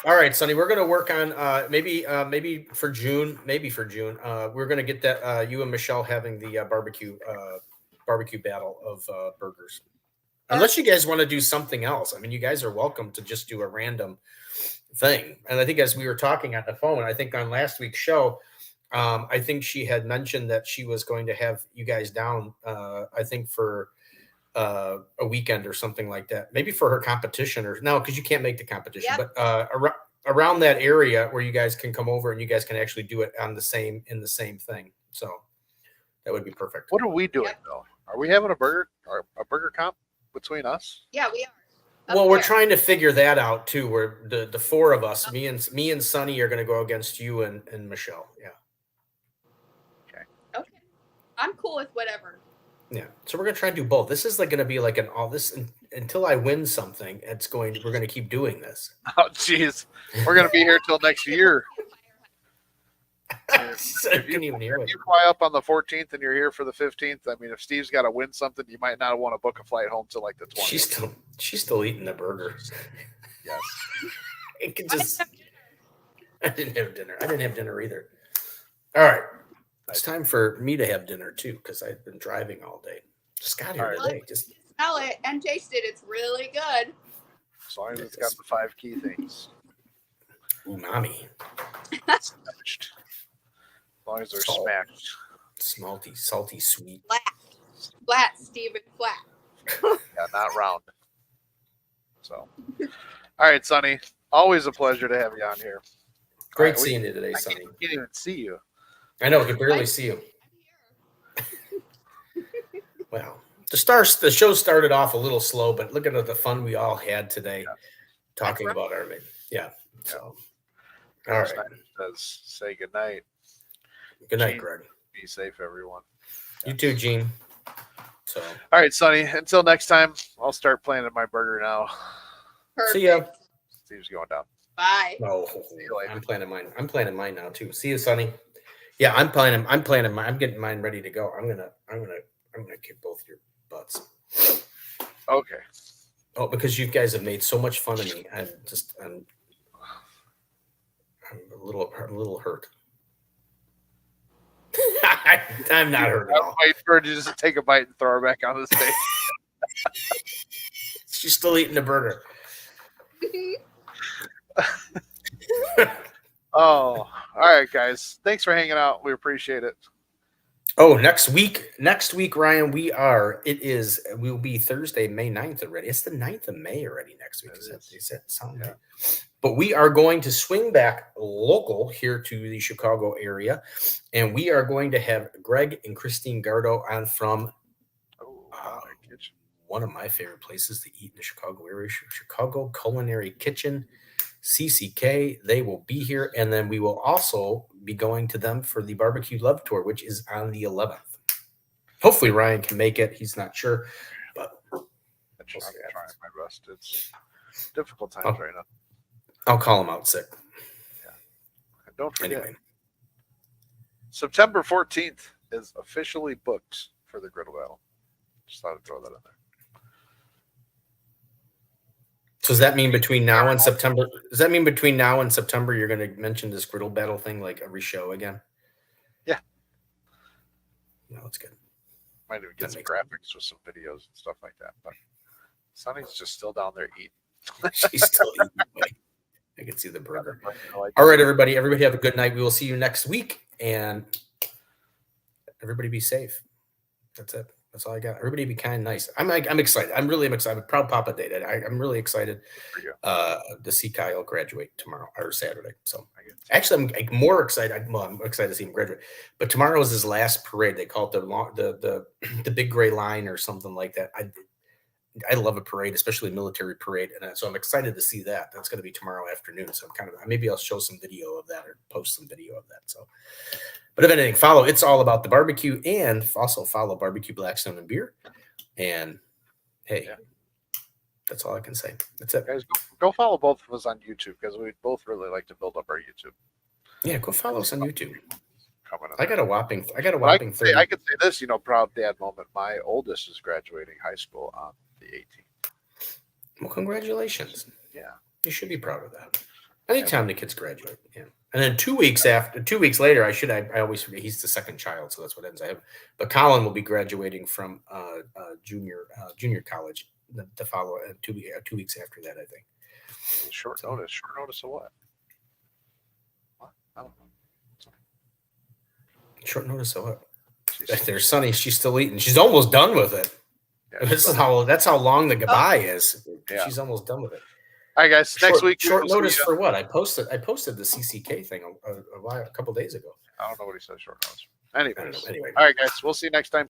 All right, Sonny, we're going to work on maybe for June. We're going to get that you and Michelle having the barbecue battle of burgers. Unless you guys want to do something else. I mean, you guys are welcome to just do a random thing. And I think as we were talking on the phone, I think on last week's show, I think she had mentioned that she was going to have you guys down, I think for a weekend or something like that, maybe for her competition or no, because you can't make the competition, Yep. but around that area where you guys can come over and you guys can actually do it in the same thing. So that would be perfect. What are we doing Yep. though? Are we having a burger comp between us? Yeah, we are. Up Well, we're there. trying to figure that out too. Where the four of us, me and Sonny, are going to go against you and Michelle. Yeah. Okay. I'm cool with whatever. Yeah, so we're gonna try to do both. This is like gonna be like an all this until I win something. We're gonna keep doing this. Oh, jeez, we're gonna be here till next year. So you can even hear If it. you fly up on the 14th and you're here for the 15th, I mean, if Steve's got to win something, you might not want to book a flight home till like the 20th. She's still eating the burger. Yes. It can just. I didn't have dinner. I didn't have dinner either. All right, it's time for me to have dinner too because I've been driving all day. Just got here All right. today. Just Smell it and taste it. It's really good. As long as it's got the 5 key things. umami, Smashed. As long as they're Salt. smashed. salty, sweet. Flat, Steven, flat. Yeah, not round. So, all right, Sonny. Always a pleasure to have you on here. Great All right, seeing you today, I Sonny. can't even see you. I know, I can barely see you. Well, the show started off a little slow, but look at the fun we all had today talking about our yeah. So, all right. Says say good night. Good night, Gene. Greg. Be safe, everyone. You too, Gene. So, All right, Sonny. Until next time, I'll start planning my burger now. Perfect. see ya. Steve's going down. Bye. Oh, you later. I'm planning mine. I'm planning mine now too. See you, Sonny. Yeah, I'm planning mine. I'm getting mine ready to go. I'm gonna kick both your butts. Okay. Oh, because you guys have made so much fun of me. I'm a little hurt. I'm not hurt at I'm all. waiting for her to just take a bite and throw her back on the stage. She's still eating the burger. Oh, all right, guys. Thanks for hanging out. We appreciate it. Oh, next week, Ryan, we'll be Thursday, May 9th already. It's the 9th of May already next week. Is that sound right? But we are going to swing back local here to the Chicago area, and we are going to have Greg and Christine Gardo on from one of my favorite places to eat in the Chicago area, Chicago Culinary Kitchen, CCK. They will be here, and then we will also be going to them for the Barbecue Love Tour, which is on the 11th. Hopefully Ryan can make it. He's not sure, but I'm trying my best. It's difficult times right now. I'll call him out sick. Yeah. And don't forget, Anyway. September 14th is officially booked for the Griddle Battle. Just thought I'd throw that in there. So does that mean between now and September? Does that mean between now and September you're going to mention this Griddle Battle thing like every show again? Yeah. No, that's good. Might even get some graphics with some videos and stuff like that. But Sonny's just still down there eating. She's still eating. I can see the burger. All right, everybody. Everybody have a good night. We will see you next week. And everybody be safe. That's it. That's all I got. Everybody be kind and nice. I'm excited. I'm really excited. Proud Papa Day. I'm really excited to see Kyle graduate tomorrow or Saturday. So actually, I'm more excited. I'm excited to see him graduate. But tomorrow is his last parade. They call it the Big Gray Line or something like that. I love a parade, especially a military parade, and so I'm excited to see that. That's going to be tomorrow afternoon. So maybe I'll show some video of that or post some video of that. So. But if anything, follow It's All About the Barbecue, and also follow Barbecue Blackstone and Beer. And hey, that's all I can say. That's it. Guys, go follow both of us on YouTube because we both really like to build up our YouTube. Yeah, go follow us on YouTube. I got a whopping 30. I could say this, proud dad moment. My oldest is graduating high school on the 18th. Well, congratulations. Yeah. You should be proud of that. Anytime the kids graduate. Yeah. And then 2 weeks later, I always forget he's the second child, so that's what ends I have. But Colin will be graduating from junior college to follow 2 weeks after that, I think. Short notice of what? I don't know. Short notice of what? There's Sunny. She's still eating. She's almost done with it. Yeah, that's how long the goodbye is. Yeah. She's almost done with it. All right, guys. Next week. Short notice for what? I posted the CCK thing a couple days ago. I don't know what he said. Short notice. Anyway. Anyway. All right, guys. We'll see you next time.